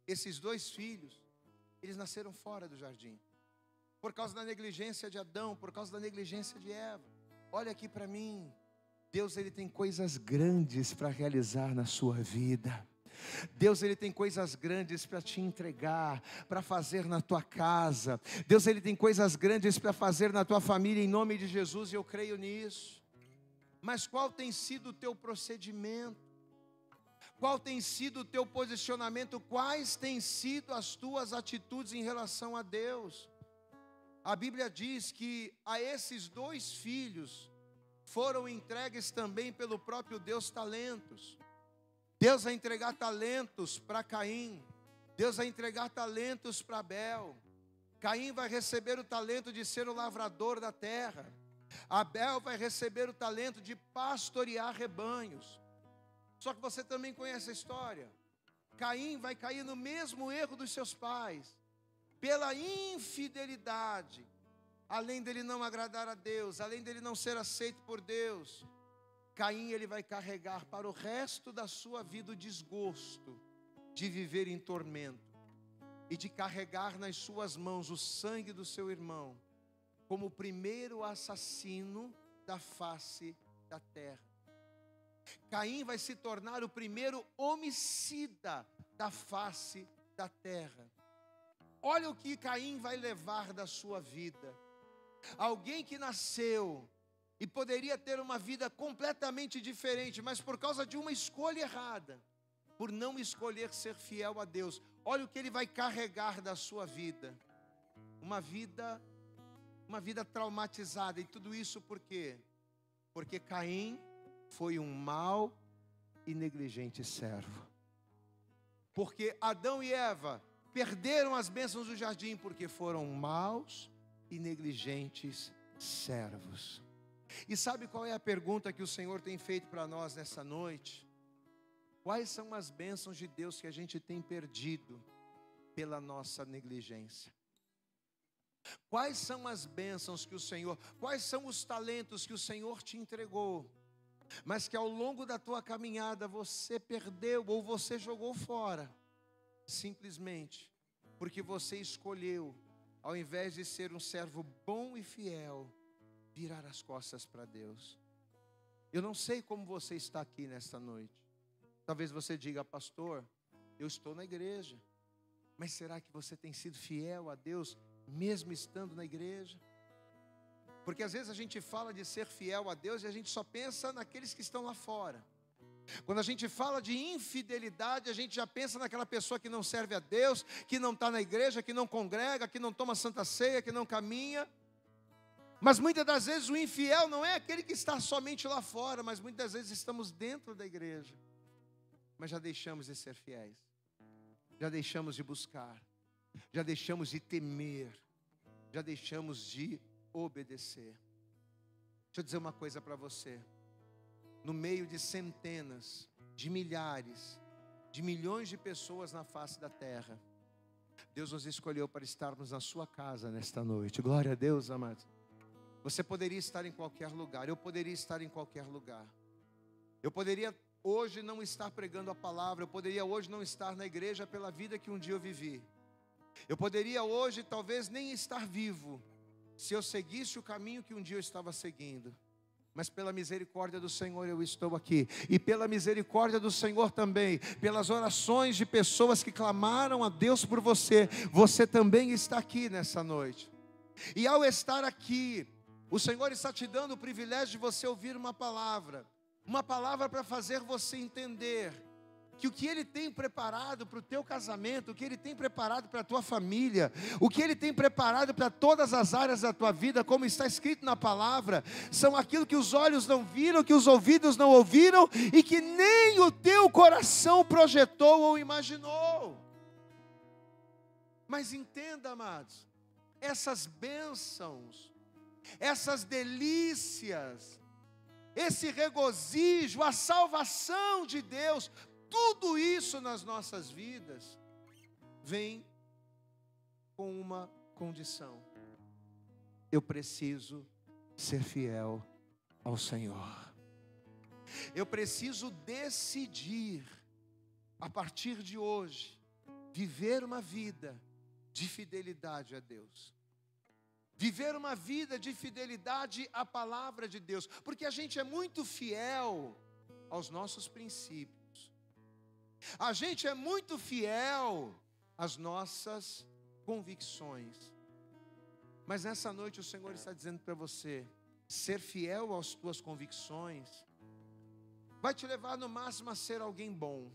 esses dois filhos, eles nasceram fora do jardim. Por causa da negligência de Adão, por causa da negligência de Eva. Olha aqui para mim, Deus ele tem coisas grandes para realizar na sua vida. Deus ele tem coisas grandes para te entregar, para fazer na tua casa. Deus ele tem coisas grandes para fazer na tua família, em nome de Jesus, e eu creio nisso. Mas qual tem sido o teu procedimento? Qual tem sido o teu posicionamento? Quais têm sido as tuas atitudes em relação a Deus? A Bíblia diz que a esses dois filhos foram entregues também pelo próprio Deus talentos. Deus vai entregar talentos para Caim. Deus vai entregar talentos para Abel. Caim vai receber o talento de ser o lavrador da terra. Abel vai receber o talento de pastorear rebanhos. Só que você também conhece a história. Caim vai cair no mesmo erro dos seus pais, pela infidelidade. Além dele não agradar a Deus, além dele não ser aceito por Deus, Caim ele vai carregar para o resto da sua vida o desgosto de viver em tormento e de carregar nas suas mãos o sangue do seu irmão, como o primeiro assassino da face da terra. Caim vai se tornar o primeiro homicida da face da terra. Olha o que Caim vai levar da sua vida. Alguém que nasceu e poderia ter uma vida completamente diferente, mas por causa de uma escolha errada, por não escolher ser fiel a Deus, olha o que ele vai carregar da sua vida. Uma vida traumatizada. E tudo isso por quê? Porque Caim foi um mau e negligente servo. Porque Adão e Eva perderam as bênçãos do jardim porque foram maus e negligentes servos. E sabe qual é a pergunta que o Senhor tem feito para nós nessa noite? Quais são as bênçãos de Deus que a gente tem perdido pela nossa negligência? Quais são as bênçãos que o Senhor, quais são os talentos que o Senhor te entregou, mas que ao longo da tua caminhada você perdeu ou você jogou fora, simplesmente porque você escolheu, ao invés de ser um servo bom e fiel, virar as costas para Deus. Eu não sei como você está aqui nesta noite. Talvez você diga: pastor, eu estou na igreja, mas será que você tem sido fiel a Deus, mesmo estando na igreja? Porque às vezes a gente fala de ser fiel a Deus e a gente só pensa naqueles que estão lá fora. Quando a gente fala de infidelidade, a gente já pensa naquela pessoa que não serve a Deus, que não está na igreja, que não congrega, que não toma santa ceia, que não caminha. Mas muitas das vezes o infiel não é aquele que está somente lá fora, mas muitas vezes estamos dentro da igreja, mas já deixamos de ser fiéis, já deixamos de buscar, já deixamos de temer, já deixamos de obedecer. Deixa eu dizer uma coisa para você. No meio de centenas, de milhares, de milhões de pessoas na face da terra, Deus nos escolheu para estarmos na sua casa nesta noite. Glória a Deus, amados. Você poderia estar em qualquer lugar, eu poderia estar em qualquer lugar. Eu poderia hoje não estar pregando a palavra, eu poderia hoje não estar na igreja pela vida que um dia eu vivi. Eu poderia hoje talvez nem estar vivo, se eu seguisse o caminho que um dia eu estava seguindo. Mas pela misericórdia do Senhor eu estou aqui. E pela misericórdia do Senhor também, pelas orações de pessoas que clamaram a Deus por você, você também está aqui nessa noite. E ao estar aqui, o Senhor está te dando o privilégio de você ouvir uma palavra para fazer você entender que o que Ele tem preparado para o teu casamento, o que Ele tem preparado para a tua família, o que Ele tem preparado para todas as áreas da tua vida, como está escrito na palavra, são aquilo que os olhos não viram, que os ouvidos não ouviram e que nem o teu coração projetou ou imaginou. Mas entenda, amados, essas bênçãos, essas delícias, esse regozijo, a salvação de Deus, tudo isso nas nossas vidas vem com uma condição: eu preciso ser fiel ao Senhor. Eu preciso decidir, a partir de hoje, viver uma vida de fidelidade a Deus. Viver uma vida de fidelidade à palavra de Deus, porque a gente é muito fiel aos nossos princípios. A gente é muito fiel às nossas convicções. Mas nessa noite o Senhor está dizendo para você: ser fiel às tuas convicções vai te levar no máximo a ser alguém bom,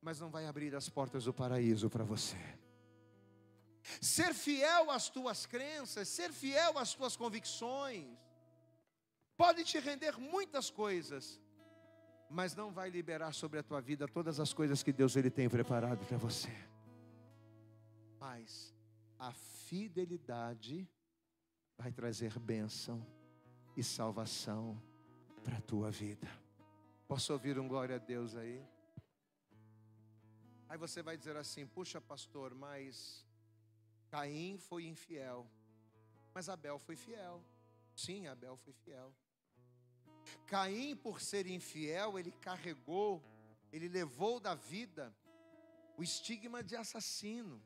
mas não vai abrir as portas do paraíso para você. Ser fiel às tuas crenças, ser fiel às tuas convicções, pode te render muitas coisas, mas não vai liberar sobre a tua vida todas as coisas que Deus Ele tem preparado para você. Mas a fidelidade vai trazer bênção e salvação para a tua vida. Posso ouvir um glória a Deus aí? Aí você vai dizer assim: puxa, pastor, mas Caim foi infiel, mas Abel foi fiel. Sim, Abel foi fiel. Caim, por ser infiel, ele levou da vida o estigma de assassino.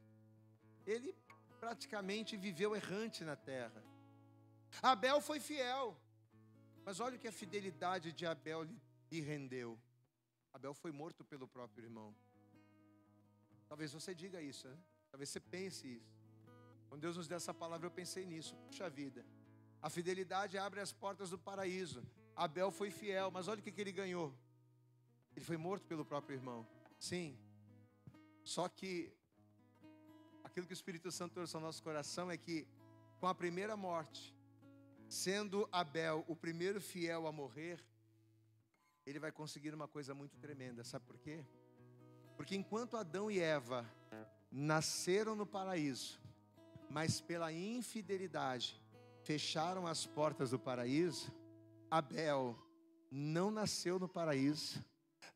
Ele praticamente viveu errante na terra. Abel foi fiel, mas olha o que a fidelidade de Abel lhe rendeu. Abel foi morto pelo próprio irmão. Talvez você diga isso, né? Talvez você pense isso. Quando Deus nos deu essa palavra, eu pensei nisso. Puxa vida, a fidelidade abre as portas do paraíso. Abel foi fiel, mas olha o que ele ganhou. Ele foi morto pelo próprio irmão. Sim, só que aquilo que o Espírito Santo trouxe ao nosso coração é que, com a primeira morte, sendo Abel o primeiro fiel a morrer, ele vai conseguir uma coisa muito tremenda. Sabe por quê? Porque enquanto Adão e Eva nasceram no paraíso, mas pela infidelidade fecharam as portas do paraíso, Abel não nasceu no paraíso,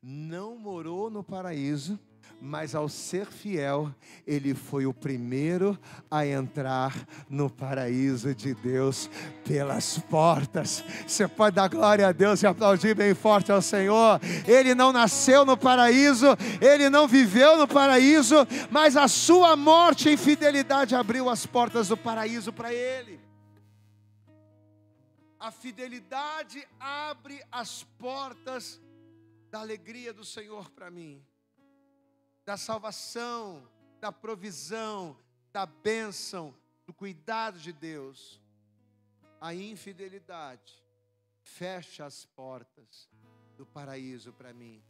não morou no paraíso, mas ao ser fiel, ele foi o primeiro a entrar no paraíso de Deus pelas portas. Você pode dar glória a Deus e aplaudir bem forte ao Senhor. Ele não nasceu no paraíso, ele não viveu no paraíso, mas a sua morte em fidelidade abriu as portas do paraíso para ele. A fidelidade abre as portas da alegria do Senhor para mim, da salvação, da provisão, da bênção, do cuidado de Deus. A infidelidade fecha as portas do paraíso para mim.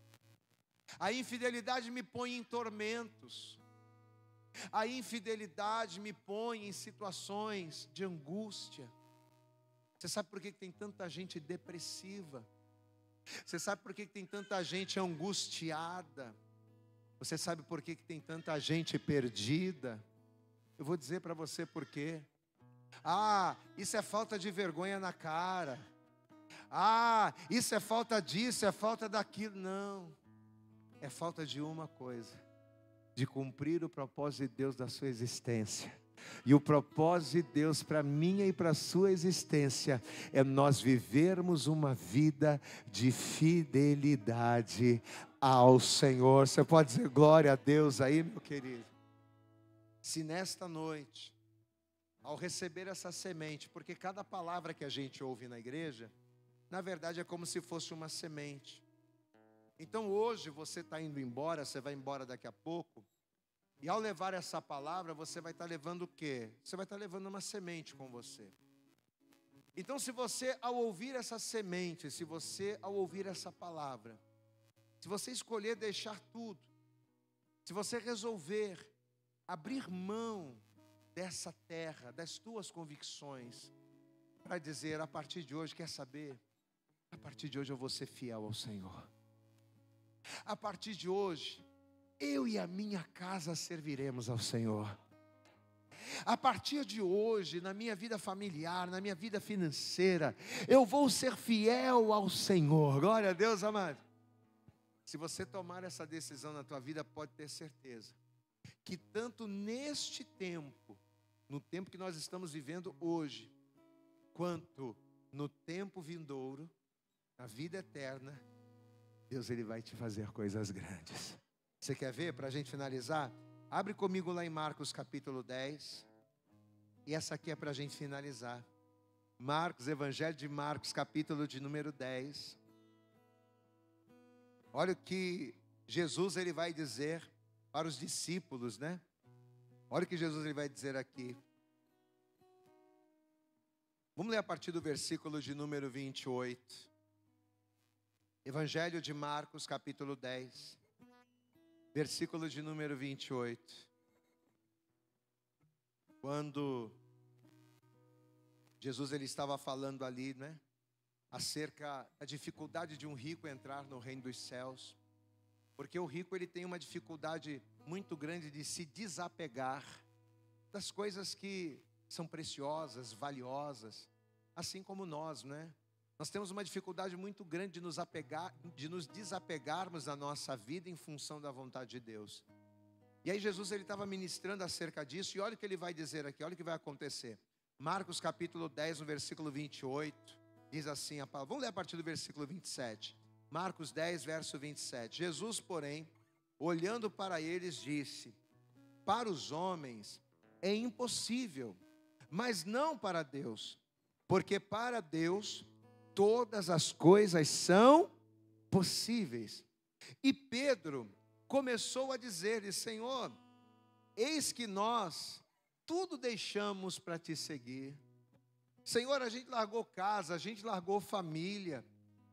A infidelidade me põe em tormentos. A infidelidade me põe em situações de angústia. Você sabe por que tem tanta gente depressiva? Você sabe por que tem tanta gente angustiada? Você sabe por que tem tanta gente perdida? Eu vou dizer para você por quê. Isso é falta de vergonha na cara. Isso é falta disso, é falta daquilo. Não, é falta de uma coisa: de cumprir o propósito de Deus da sua existência. E o propósito de Deus para minha e para a sua existência é nós vivermos uma vida de fidelidade ao Senhor. Você pode dizer glória a Deus aí, meu querido? Se nesta noite, ao receber essa semente, porque cada palavra que a gente ouve na igreja, na verdade é como se fosse uma semente. Então hoje você está indo embora, você vai embora daqui a pouco, e ao levar essa palavra, você vai estar levando o quê? Você vai estar levando uma semente com você. Então se você ao ouvir essa semente, se você ao ouvir essa palavra, se você escolher deixar tudo, se você resolver abrir mão dessa terra, das tuas convicções, para dizer a partir de hoje, quer saber? A partir de hoje eu vou ser fiel ao Senhor. A partir de hoje, eu e a minha casa serviremos ao Senhor. A partir de hoje, na minha vida familiar, na minha vida financeira, eu vou ser fiel ao Senhor. Glória a Deus, amado. Se você tomar essa decisão na tua vida, pode ter certeza que tanto neste tempo, no tempo que nós estamos vivendo hoje, quanto no tempo vindouro, na vida eterna, Deus ele vai te fazer coisas grandes. Você quer ver, para a gente finalizar? Abre comigo lá em Marcos capítulo 10. E essa aqui é para a gente finalizar. Marcos, Evangelho de Marcos, capítulo de número 10. Olha o que Jesus ele vai dizer para os discípulos, né? Olha o que Jesus ele vai dizer aqui. Vamos ler a partir do versículo de número 28. Evangelho de Marcos, capítulo 10. Versículo de número 28. Quando Jesus ele estava falando ali, né, acerca da dificuldade de um rico entrar no reino dos céus, porque o rico ele tem uma dificuldade muito grande de se desapegar das coisas que são preciosas, valiosas, assim como nós, né? Nós temos uma dificuldade muito grande de nos desapegarmos da nossa vida em função da vontade de Deus. E aí Jesus, ele estava ministrando acerca disso, e olha o que ele vai dizer aqui, olha o que vai acontecer. Marcos capítulo 10, no versículo 28, diz assim a palavra. Vamos ler a partir do versículo 27. Marcos 10, verso 27. Jesus, porém, olhando para eles, disse: para os homens é impossível, mas não para Deus, porque para Deus todas as coisas são possíveis. E Pedro começou a dizer-lhe: Senhor, eis que nós tudo deixamos para te seguir. Senhor, a gente largou casa, a gente largou família,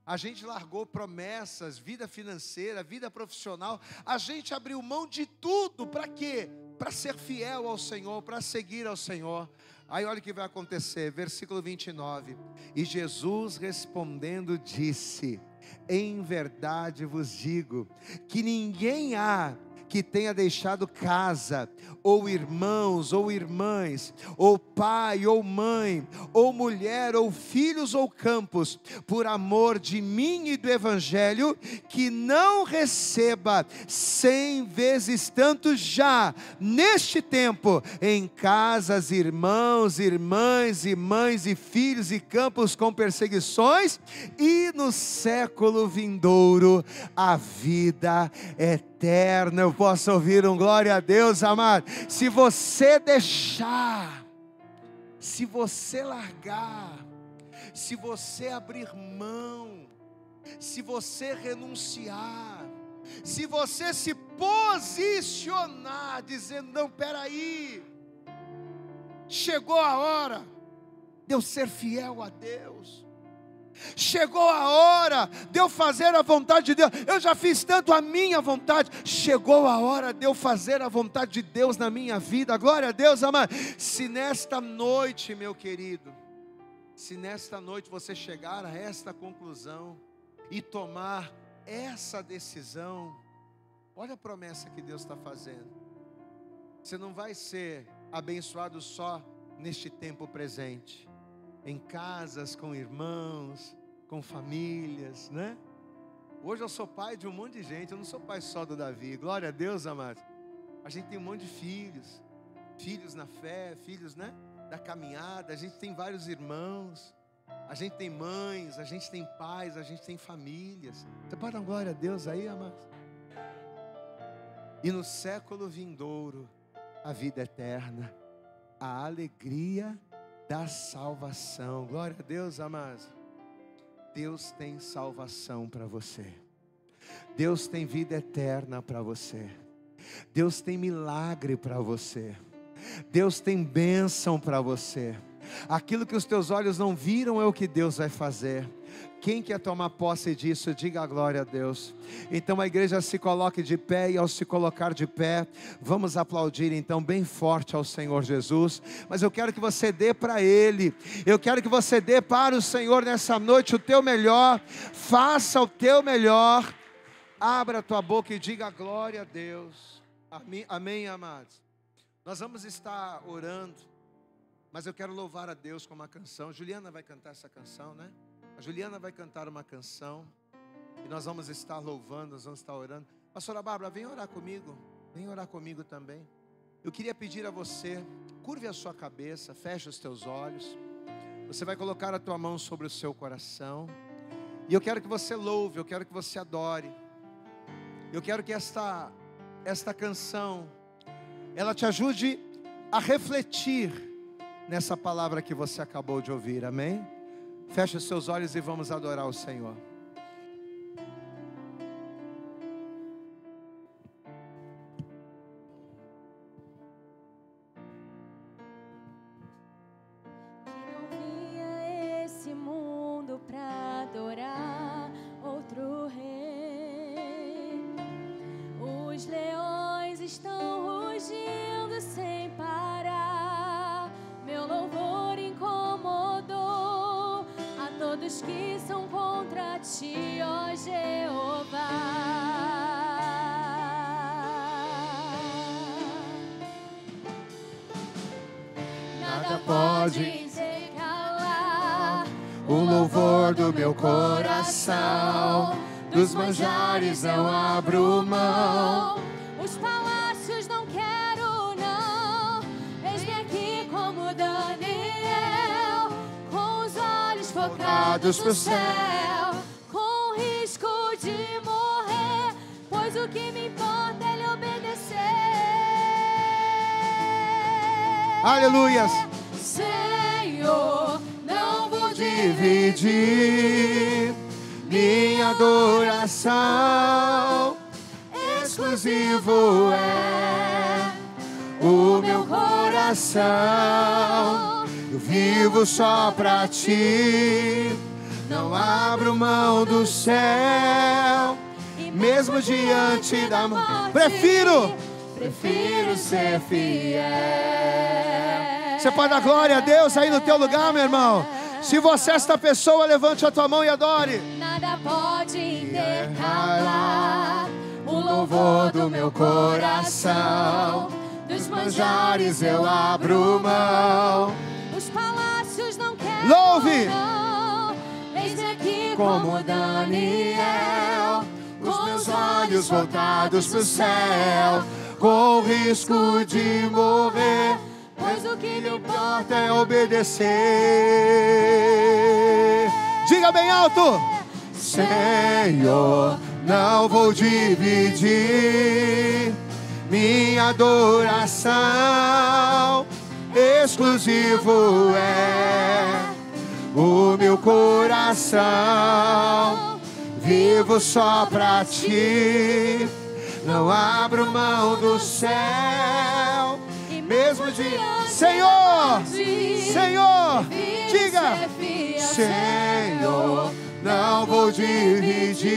a gente largou promessas, vida financeira, vida profissional. A gente abriu mão de tudo, para quê? Para ser fiel ao Senhor, para seguir ao Senhor. Aí olha o que vai acontecer, versículo 29. E Jesus respondendo disse: em verdade vos digo, que ninguém há que tenha deixado casa, ou irmãos, ou irmãs, ou pai, ou mãe, ou mulher, ou filhos, ou campos, por amor de mim e do Evangelho, que não receba 100 vezes tanto já, neste tempo, em casas, irmãos, irmãs, e mães, e filhos, e campos com perseguições, e no século vindouro, a vida eterna. Eu posso ouvir um glória a Deus, amado? Se você deixar, se você largar, se você abrir mão, se você renunciar, se você se posicionar, dizendo: não, peraí, chegou a hora de eu ser fiel a Deus. Chegou a hora de eu fazer a vontade de Deus. Eu já fiz tanto a minha vontade. Chegou a hora de eu fazer a vontade de Deus na minha vida. Glória a Deus, amado. Se nesta noite, meu querido, se nesta noite você chegar a esta conclusão e tomar essa decisão, olha a promessa que Deus está fazendo. Você não vai ser abençoado só neste tempo presente, em casas, com irmãos, com famílias, né? Hoje eu sou pai de um monte de gente. Eu não sou pai só do Davi, glória a Deus, amados. A gente tem um monte de filhos, filhos na fé, filhos, né, da caminhada. A gente tem vários irmãos, a gente tem mães, a gente tem pais, a gente tem famílias. Você pode dar glória a Deus aí, amados? E no século vindouro, a vida eterna, a alegria da salvação. Glória a Deus, amados. Deus tem salvação para você. Deus tem vida eterna para você. Deus tem milagre para você. Deus tem bênção para você. Aquilo que os teus olhos não viram é o que Deus vai fazer. Quem quer tomar posse disso, diga a glória a Deus. Então a igreja se coloque de pé, e ao se colocar de pé, vamos aplaudir então bem forte ao Senhor Jesus. Mas eu quero que você dê para Ele, eu quero que você dê para o Senhor nessa noite o teu melhor. Faça o teu melhor. Abra a tua boca e diga glória a Deus. Amém, amém, amados. Nós vamos estar orando, mas eu quero louvar a Deus com uma canção. Juliana vai cantar essa canção, né? A Juliana vai cantar uma canção e nós vamos estar louvando, nós vamos estar orando. Pastora Bárbara, vem orar comigo. Vem orar comigo também. Eu queria pedir a você, curve a sua cabeça, feche os teus olhos. Você vai colocar a tua mão sobre o seu coração. E eu quero que você louve, eu quero que você adore. Eu quero que esta canção, ela te ajude a refletir nessa palavra que você acabou de ouvir, amém? Feche os seus olhos e vamos adorar o Senhor. Não vinha esse mundo pra adorar outro rei. Os leões estão rugindo sem parar. Meu louvor incomodou a todos que são contra ti, ó Jeová. Nada pode te calar o louvor do meu coração. Dos manjares não abro mão. Os palácios não quero, não. Eis-me aqui como Daniel, com os olhos focados pro céu, com risco de morrer, pois o que me importa é lhe obedecer. Aleluias. Senhor, não vou dividir minha adoração. Exclusivo é o meu coração. Eu vivo só pra ti, não abro mão do céu, e mesmo diante da morte. Prefiro ser fiel. Você pode dar glória a Deus aí no teu lugar, meu irmão? Se você é esta pessoa, levante a tua mão e adore. Nada pode intercalar o louvor do meu coração. Dos manjares eu abro mão. Os palácios não quero, louve. Não. Eis-me aqui como Daniel, os meus olhos voltados pro céu, com o risco de morrer, pois o que me importa é obedecer. Diga bem alto: Senhor, não vou dividir minha adoração. Exclusivo é o meu coração. Vivo só pra ti, não abro mão do céu, mesmo diante. Senhor, Senhor, diga: Senhor, não vou dividir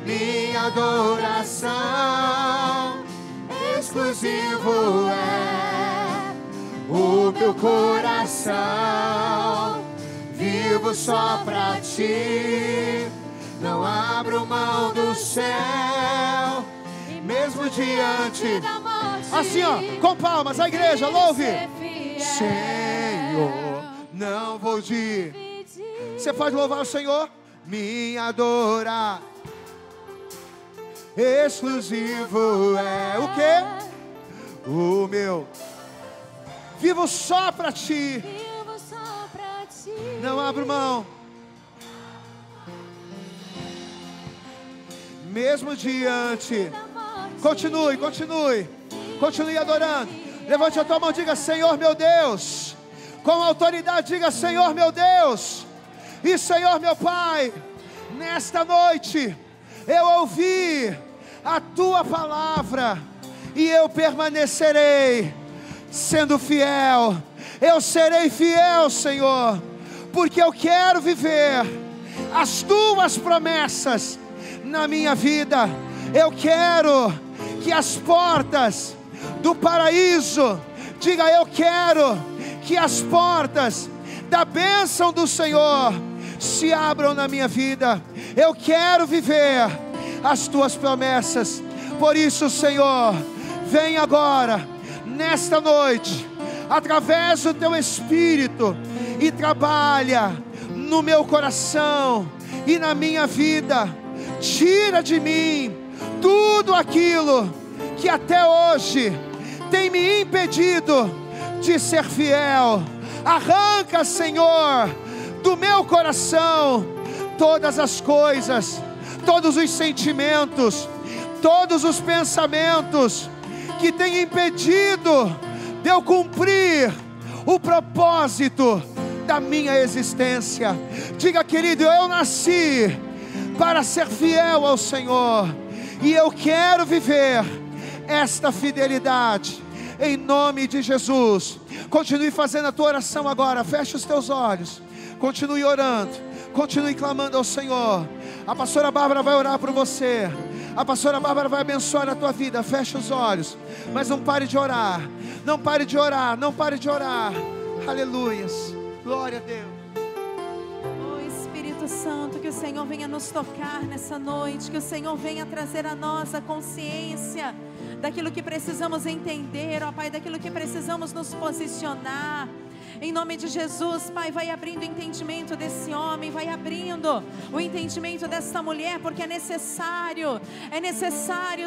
minha adoração. Exclusivo é o meu coração. Vivo só pra ti, não abro mão do céu, e mesmo diante da morte. Assim, ó, com palmas, a igreja, louve. Senhor, não vou dividir. Você pode louvar o Senhor? Me adorar. Exclusivo é o quê? O meu. Vivo só pra ti. Não abro mão. Mesmo diante. Continue, continue. Continue adorando. Levante a tua mão e diga: Senhor meu Deus. Com autoridade diga: Senhor meu Deus. E Senhor meu Pai, nesta noite eu ouvi a tua palavra e eu permanecerei sendo fiel. Eu serei fiel, Senhor, porque eu quero viver as tuas promessas na minha vida. Eu quero que as portas do paraíso, diga: eu quero que as portas da bênção do Senhor se abram na minha vida. Eu quero viver as tuas promessas. Por isso, Senhor, vem agora, nesta noite, através do teu Espírito, e trabalha no meu coração e na minha vida. Tira de mim tudo aquilo que até hoje tem me impedido de ser fiel. Arranca, Senhor, do meu coração todas as coisas, todos os sentimentos, todos os pensamentos que têm impedido de eu cumprir o propósito da minha existência. Diga: querido, eu nasci para ser fiel ao Senhor, e eu quero viver esta fidelidade, em nome de Jesus. Continue fazendo a tua oração agora, feche os teus olhos, continue orando, continue clamando ao Senhor. A pastora Bárbara vai orar por você, a pastora Bárbara vai abençoar a tua vida. Feche os olhos, mas não pare de orar, não pare de orar, não pare de orar. Aleluias, glória a Deus. Santo, que o Senhor venha nos tocar nessa noite, que o Senhor venha trazer a nós a consciência daquilo que precisamos entender, ó Pai, daquilo que precisamos nos posicionar. Em nome de Jesus, Pai, vai abrindo o entendimento desse homem, vai abrindo o entendimento desta mulher, porque é necessário,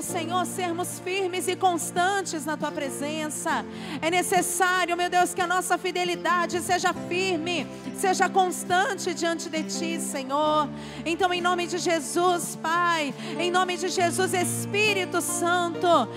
Senhor, sermos firmes e constantes na Tua presença. É necessário, meu Deus, que a nossa fidelidade seja firme, seja constante diante de Ti, Senhor. Então, em nome de Jesus, Pai, em nome de Jesus, Espírito Santo,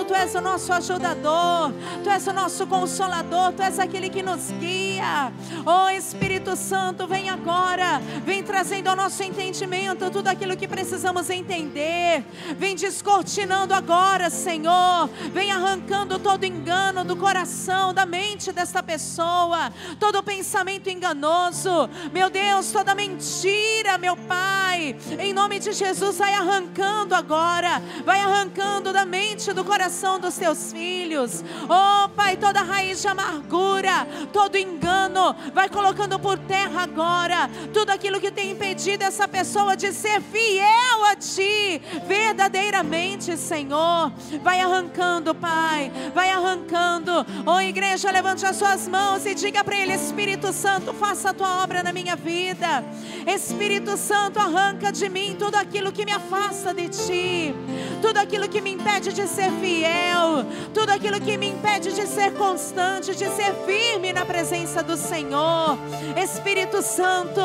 Tu és o nosso ajudador, Tu és o nosso consolador, Tu és aquele que nos guia. Oh, Espírito Santo, vem agora, vem trazendo ao nosso entendimento tudo aquilo que precisamos entender. Vem descortinando agora, Senhor. Vem arrancando todo engano do coração, da mente desta pessoa, todo pensamento enganoso, meu Deus, toda mentira, meu Pai, em nome de Jesus, vai arrancando agora, vai arrancando da mente, do coração dos Teus filhos. Oh, Pai, toda raiz de amargura, todo engano, vai colocando por terra agora, tudo aquilo que tem impedido essa pessoa de ser fiel a Ti, verdadeiramente, Senhor. Vai arrancando, Pai, vai arrancando. Oh, igreja, levante as suas mãos e diga para Ele: Espírito Santo, faça a Tua obra na minha vida. Espírito Santo, arranca de mim tudo aquilo que me afasta de Ti, tudo aquilo que me impede de ser fiel, tudo aquilo que me impede de ser constante, de ser firme na presença do Senhor. Espírito Santo,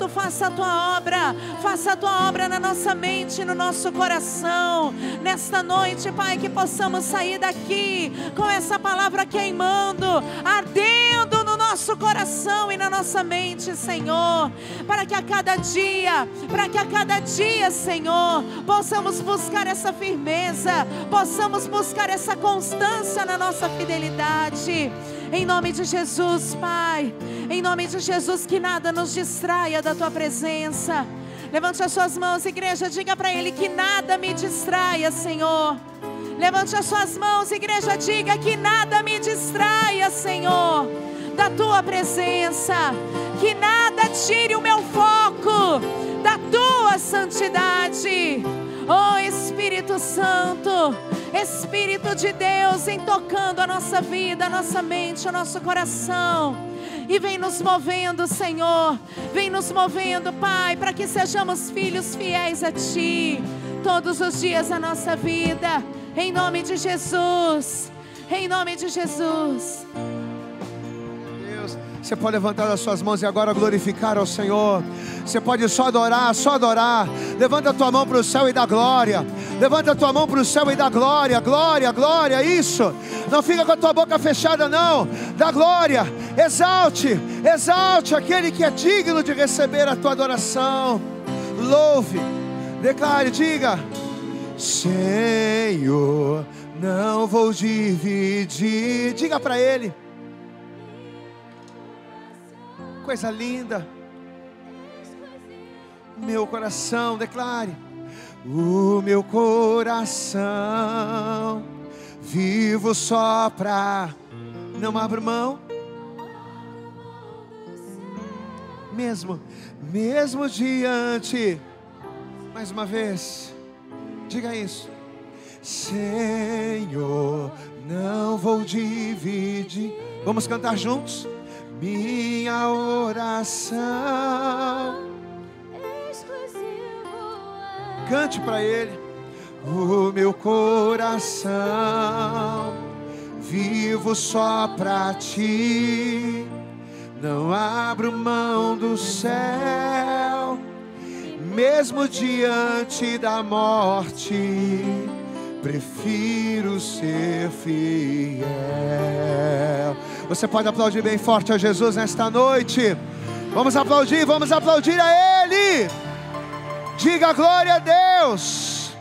faça a Tua obra na nossa mente, no nosso coração. Nesta noite, Pai, que possamos sair daqui com essa palavra queimando, ardendo no nosso coração e na nossa mente, Senhor, para que a cada dia, Senhor, possamos buscar essa firmeza, possamos buscar essa constância na nossa fidelidade. Em nome de Jesus, Pai, em nome de Jesus, que nada nos distraia da Tua presença. Levante as suas mãos, igreja, diga para Ele: que nada me distraia, Senhor. Levante as suas mãos, igreja, diga: que nada me distraia, Senhor, da Tua presença. Que nada tire o meu foco da Tua santidade. Oh, Espírito Santo, Espírito de Deus, vem tocando a nossa vida, a nossa mente, o nosso coração. E vem nos movendo, Senhor. Vem nos movendo, Pai, para que sejamos filhos fiéis a Ti todos os dias da nossa vida. Em nome de Jesus. Em nome de Jesus. Deus, você pode levantar as suas mãos e agora glorificar ao Senhor. Você pode só adorar, só adorar. Levanta a tua mão para o céu e dá glória. Levanta a tua mão para o céu e dá glória, glória, glória, isso. Não fica com a tua boca fechada não. Dá glória, exalte, exalte aquele que é digno de receber a tua adoração. Louve, declare, diga: Senhor, não vou dividir. Diga para Ele. Coisa linda. Meu coração, declare: o meu coração vivo só pra... Não abro mão. Mesmo diante... Mais uma vez, diga isso: Senhor, não vou dividir. Vamos cantar juntos? Minha oração. Cante para Ele. O meu coração vivo só para Ti. Não abro mão do céu, mesmo diante da morte. Prefiro ser fiel. Você pode aplaudir bem forte a Jesus nesta noite. Vamos aplaudir a Ele. Diga glória a Deus.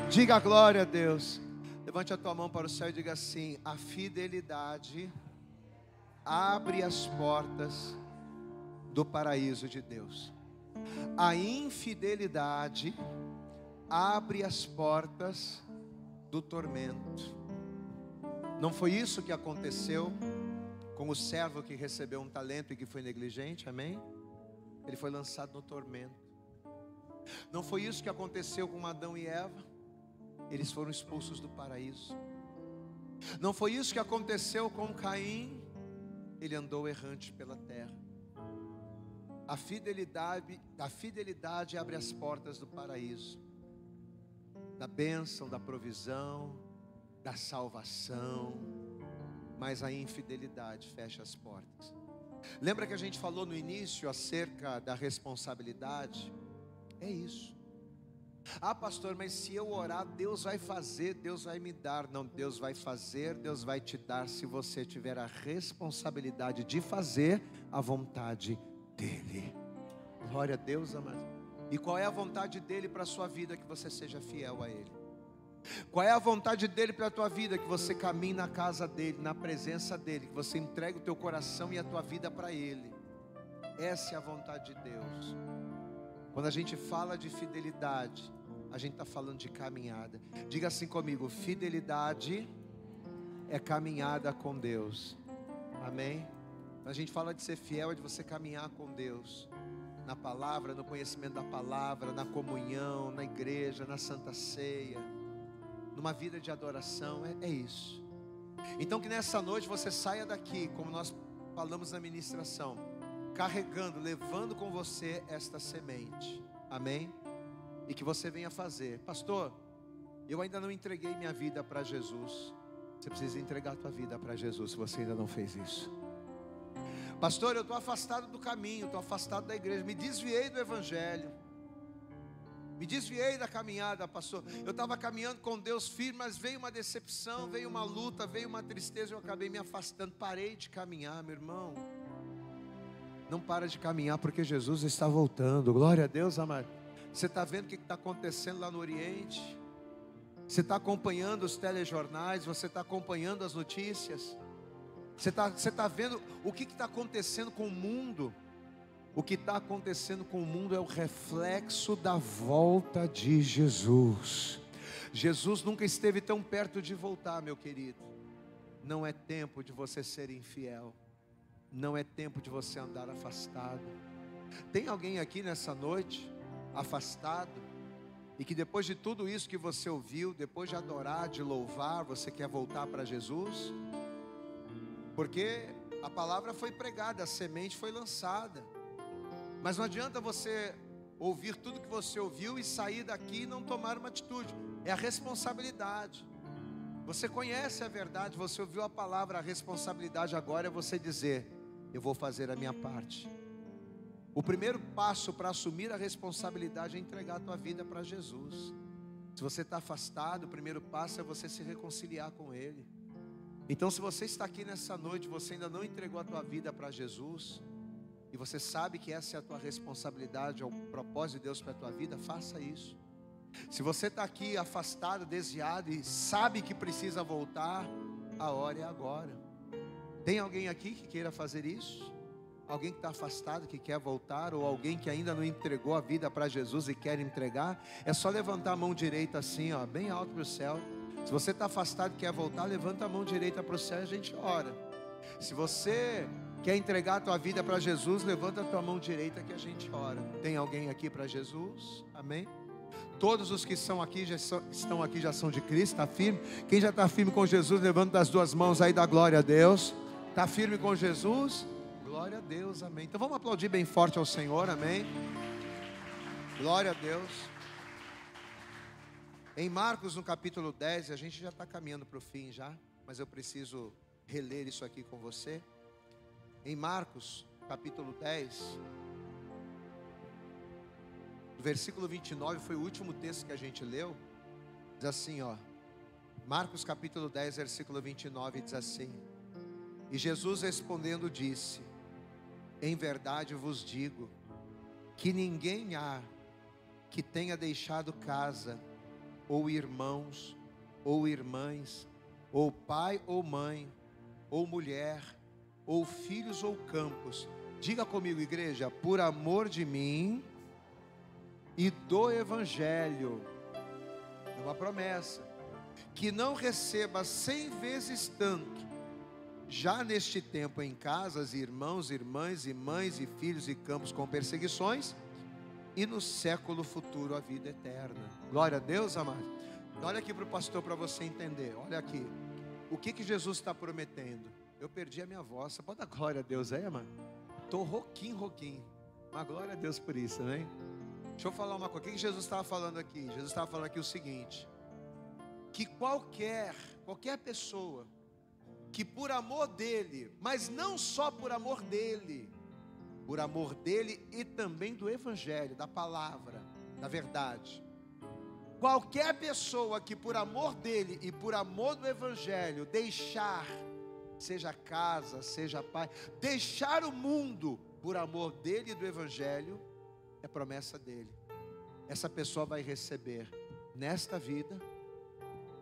Diga glória a Deus. Levante a tua mão para o céu e diga assim: a fidelidade abre as portas do paraíso de Deus. A infidelidade abre as portas do tormento. Não foi isso que aconteceu com o servo que recebeu um talento e que foi negligente, amém? Ele foi lançado no tormento. Não foi isso que aconteceu com Adão e Eva. Eles foram expulsos do paraíso. Não foi isso que aconteceu com Caim? Ele andou errante pela terra. A fidelidade abre as portas do paraíso, da bênção, da provisão, da salvação. Mas a infidelidade fecha as portas. Lembra que a gente falou no início acerca da responsabilidade? É isso. Ah, pastor, mas se eu orar, Deus vai fazer, Deus vai me dar. Não, Deus vai fazer, Deus vai te dar, se você tiver a responsabilidade de fazer a vontade dEle. Glória a Deus, amado. E qual é a vontade dEle para a sua vida? Que você seja fiel a Ele. Qual é a vontade dEle para a tua vida? Que você caminhe na casa dEle, na presença dEle, que você entregue o teu coração e a tua vida para Ele. Essa é a vontade de Deus. Quando a gente fala de fidelidade, a gente está falando de caminhada. Diga assim comigo: fidelidade é caminhada com Deus. Amém? Quando a gente fala de ser fiel, é de você caminhar com Deus, na palavra, no conhecimento da palavra, na comunhão, na igreja, na santa ceia, numa vida de adoração. É isso. Então que nessa noite você saia daqui, como nós falamos na ministração, carregando, levando com você esta semente. Amém? E que você venha fazer: pastor, eu ainda não entreguei minha vida para Jesus. Você precisa entregar a tua vida para Jesus, se você ainda não fez isso. Pastor, eu estou afastado do caminho, estou afastado da igreja, me desviei do evangelho, me desviei da caminhada, pastor. Eu estava caminhando com Deus firme, mas veio uma decepção, veio uma luta, veio uma tristeza, eu acabei me afastando, parei de caminhar. Meu irmão, não para de caminhar, porque Jesus está voltando. Glória a Deus, amado. Você está vendo o que está acontecendo lá no Oriente? Você está acompanhando os telejornais, você está acompanhando as notícias, você está vendo o que está acontecendo com o mundo. O que está acontecendo com o mundo é o reflexo da volta de Jesus. Jesus nunca esteve tão perto de voltar, meu querido. Não é tempo de você ser infiel. Não é tempo de você andar afastado. Tem alguém aqui nessa noite afastado e que depois de tudo isso que você ouviu, depois de adorar, de louvar, você quer voltar para Jesus? Porque a palavra foi pregada, a semente foi lançada. Mas não adianta você ouvir tudo que você ouviu e sair daqui e não tomar uma atitude. É a responsabilidade. Você conhece a verdade, você ouviu a palavra, a responsabilidade agora é você dizer: eu vou fazer a minha parte. O primeiro passo para assumir a responsabilidade é entregar a tua vida para Jesus. Se você está afastado, o primeiro passo é você se reconciliar com Ele. Então, se você está aqui nessa noite, você ainda não entregou a tua vida para Jesus, e você sabe que essa é a tua responsabilidade, é o propósito de Deus para a tua vida, faça isso. Se você está aqui afastado, desviado e sabe que precisa voltar, a hora é agora. Tem alguém aqui que queira fazer isso? Alguém que está afastado, que quer voltar, ou alguém que ainda não entregou a vida para Jesus e quer entregar? É só levantar a mão direita assim, ó, bem alto para o céu. Se você está afastado e quer voltar, levanta a mão direita para o céu e a gente ora. Se você quer entregar a tua vida para Jesus, levanta a tua mão direita que a gente ora. Tem alguém aqui para Jesus? Amém? Todos os que estão aqui já são de Cristo, está firme? Quem já está firme com Jesus, levanta as duas mãos aí, dá glória a Deus. Está firme com Jesus? Glória a Deus, amém. Então vamos aplaudir bem forte ao Senhor, amém? Glória a Deus. Em Marcos, no capítulo 10, a gente já está caminhando para o fim já, mas eu preciso reler isso aqui com você. Em Marcos, capítulo 10, versículo 29, foi o último texto que a gente leu. Diz assim, ó, Marcos capítulo 10, versículo 29, diz assim: e Jesus respondendo disse: em verdade vos digo, que ninguém há que tenha deixado casa, ou irmãos, ou irmãs, ou pai ou mãe, ou mulher, ou filhos ou campos. Diga comigo, igreja: por amor de mim e do evangelho. É uma promessa. Que não receba 100 vezes tanto, já neste tempo em casas, irmãos, irmãs, e mães, e filhos, e campos com perseguições, e no século futuro a vida eterna. Glória a Deus, amado. Olha aqui para o pastor para você entender. Olha aqui. O que Jesus está prometendo? Eu perdi a minha voz. Você pode dar glória a Deus aí, mano? Estou rouquinho. Mas glória a Deus por isso, né? Deixa eu falar uma coisa. O que Jesus estava falando aqui? Jesus estava falando aqui o seguinte: que qualquer pessoa que por amor dele, mas não só por amor dele e também do evangelho, da palavra, da verdade, qualquer pessoa que por amor dele e por amor do evangelho deixar, seja casa, seja pai, deixar o mundo por amor dele e do evangelho, é promessa dele. Essa pessoa vai receber nesta vida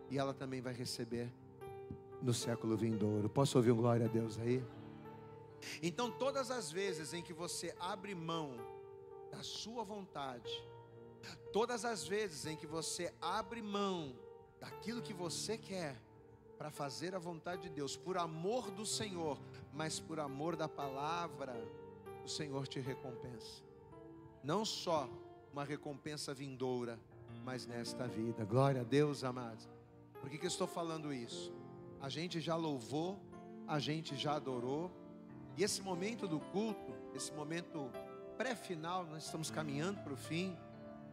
e ela também vai receber no século vindouro. Posso ouvir um glória a Deus aí? Então todas as vezes em que você abre mão da sua vontade, todas as vezes em que você abre mão daquilo que você quer para fazer a vontade de Deus, por amor do Senhor, mas por amor da palavra, o Senhor te recompensa. Não só uma recompensa vindoura, mas nesta vida. Glória a Deus, amados. Por que eu estou falando isso? A gente já louvou, a gente já adorou, e esse momento do culto, esse momento pré-final, nós estamos caminhando para o fim,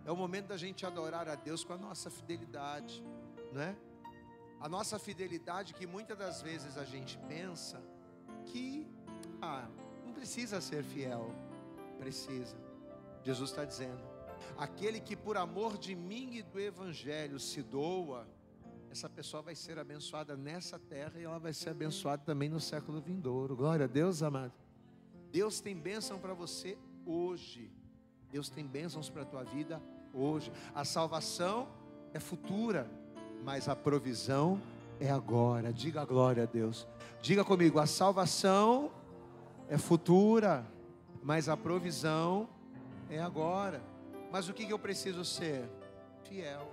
é o momento da gente adorar a Deus com a nossa fidelidade, né? A nossa fidelidade, que muitas das vezes a gente pensa que não precisa ser fiel. Precisa. Jesus está dizendo: aquele que por amor de mim e do evangelho se doa, essa pessoa vai ser abençoada nessa terra e ela vai ser abençoada também no século vindouro. Glória a Deus, amado. Deus tem bênção para você hoje. Deus tem bênçãos para a tua vida hoje. A salvação é futura, mas a provisão é agora. Diga glória a Deus. Diga comigo: a salvação é futura, mas a provisão é agora. Mas o que eu preciso ser? Fiel.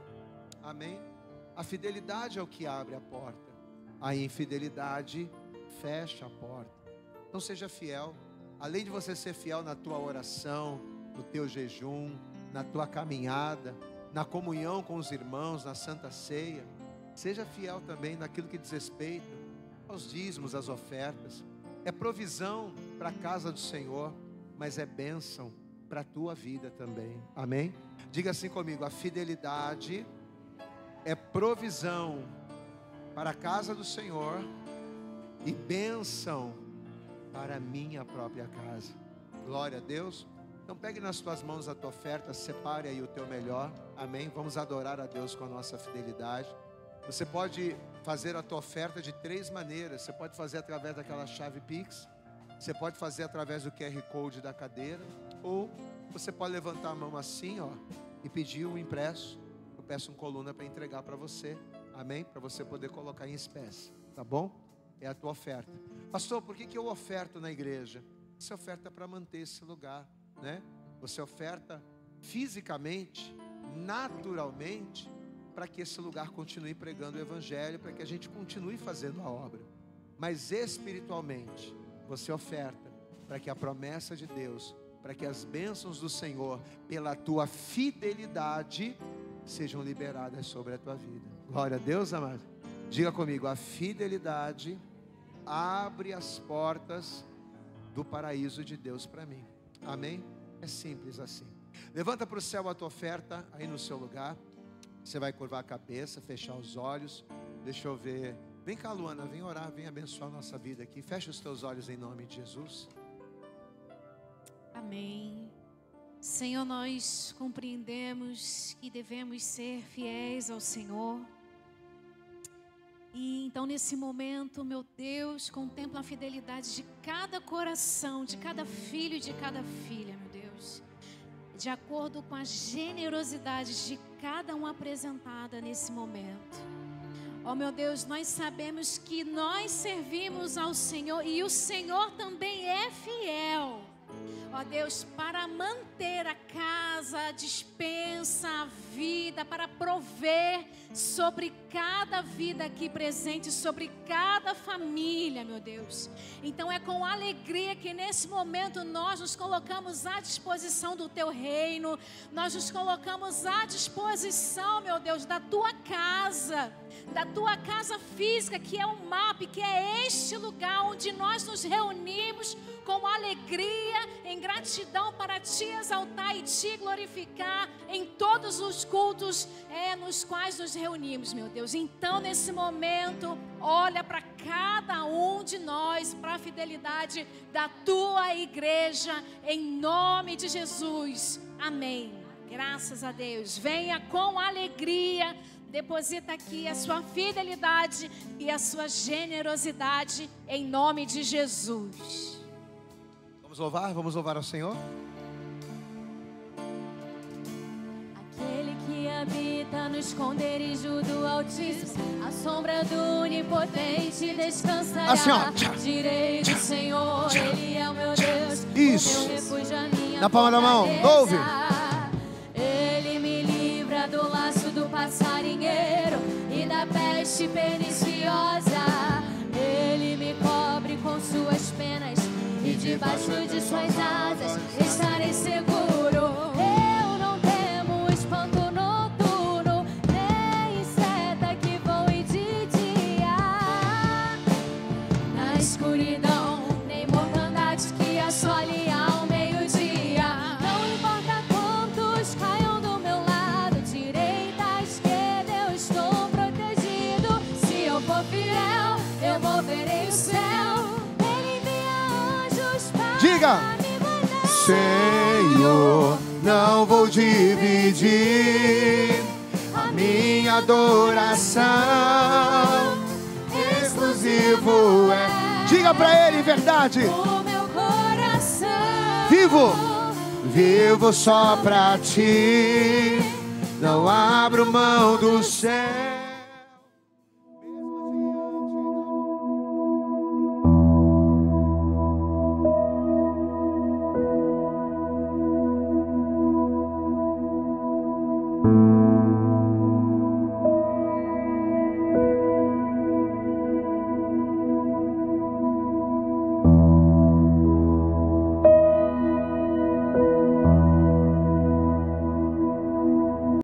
Amém? A fidelidade é o que abre a porta, a infidelidade fecha a porta. Então seja fiel. Além de você ser fiel na tua oração, no teu jejum, na tua caminhada, na comunhão com os irmãos, na Santa Ceia, seja fiel também naquilo que diz respeito aos dízimos, às ofertas. É provisão para a casa do Senhor, mas é bênção para a tua vida também. Amém? Diga assim comigo: a fidelidade é provisão para a casa do Senhor e bênção para a minha própria casa. Glória a Deus. Então pegue nas tuas mãos a tua oferta, separe aí o teu melhor. Amém? Vamos adorar a Deus com a nossa fidelidade. Você pode fazer a tua oferta de 3 maneiras. Você pode fazer através daquela chave Pix, você pode fazer através do QR Code da cadeira, ou você pode levantar a mão assim, e pedir um impresso. Eu peço uma coluna para entregar para você. Amém? Para você poder colocar em espécie, tá bom? É a tua oferta. Pastor, por que eu oferto na igreja? Você oferta para manter esse lugar, né? Você oferta fisicamente, naturalmente, para que esse lugar continue pregando o evangelho, para que a gente continue fazendo a obra. Mas espiritualmente, você oferta para que a promessa de Deus, para que as bênçãos do Senhor, pela tua fidelidade, sejam liberadas sobre a tua vida. Glória a Deus, amado. Diga comigo: a fidelidade abre as portas do paraíso de Deus para mim. Amém? É simples assim. Levanta para o céu a tua oferta aí no seu lugar. Você vai curvar a cabeça, fechar os olhos. Deixa eu ver. Vem cá, Luana, vem orar, vem abençoar a nossa vida aqui. Fecha os teus olhos em nome de Jesus. Amém. Senhor, nós compreendemos que devemos ser fiéis ao Senhor. E então nesse momento, meu Deus, contempla a fidelidade de cada coração, de cada filho e de cada filha, meu Deus. De acordo com a generosidade de cada um apresentada nesse momento. Ó meu Deus, nós sabemos que nós servimos ao Senhor e o Senhor também é fiel. Ó Deus, para manter a casa, a despensa, a vida, para prover sobre cada vida aqui presente, sobre cada família, meu Deus. Então é com alegria que nesse momento nós nos colocamos à disposição do Teu reino, nós nos colocamos à disposição, meu Deus, da Tua casa, da tua casa física, que é o MAP, que é este lugar onde nós nos reunimos com alegria, em gratidão para te exaltar e te glorificar em todos os cultos nos quais nos reunimos, meu Deus. Então, nesse momento, olha para cada um de nós, para a fidelidade da tua igreja, em nome de Jesus. Amém. Graças a Deus. Venha com alegria. Deposita aqui a sua fidelidade e a sua generosidade em nome de Jesus. Vamos louvar ao Senhor. Aquele que habita no esconderijo do Altíssimo, a sombra do Onipotente descansará. Assim, ó. Direi do Senhor, Ele é o meu Deus. Isso. O meu refúgio, a minha Na palma da mão, louve. Ele me livra do laço do passarinheiro e da peste perniciosa. Ele me cobre com suas penas e debaixo de suas asas estarei seguro. Eu não temo espanto noturno, nem seta que voe de dia. Na escuridão, nem mortandade que assole ao meio-dia. Não importa quantos caiam do meu lado, direita, esquerda, eu estou protegido. Se eu for fiel, eu moverei o céu. Ele envia anjos para Diga: me guardar. Senhor, não vou dividir a minha adoração. Exclusivo é. Diga pra Ele verdade. O meu coração Vivo só pra Ti. Não abro mão do céu.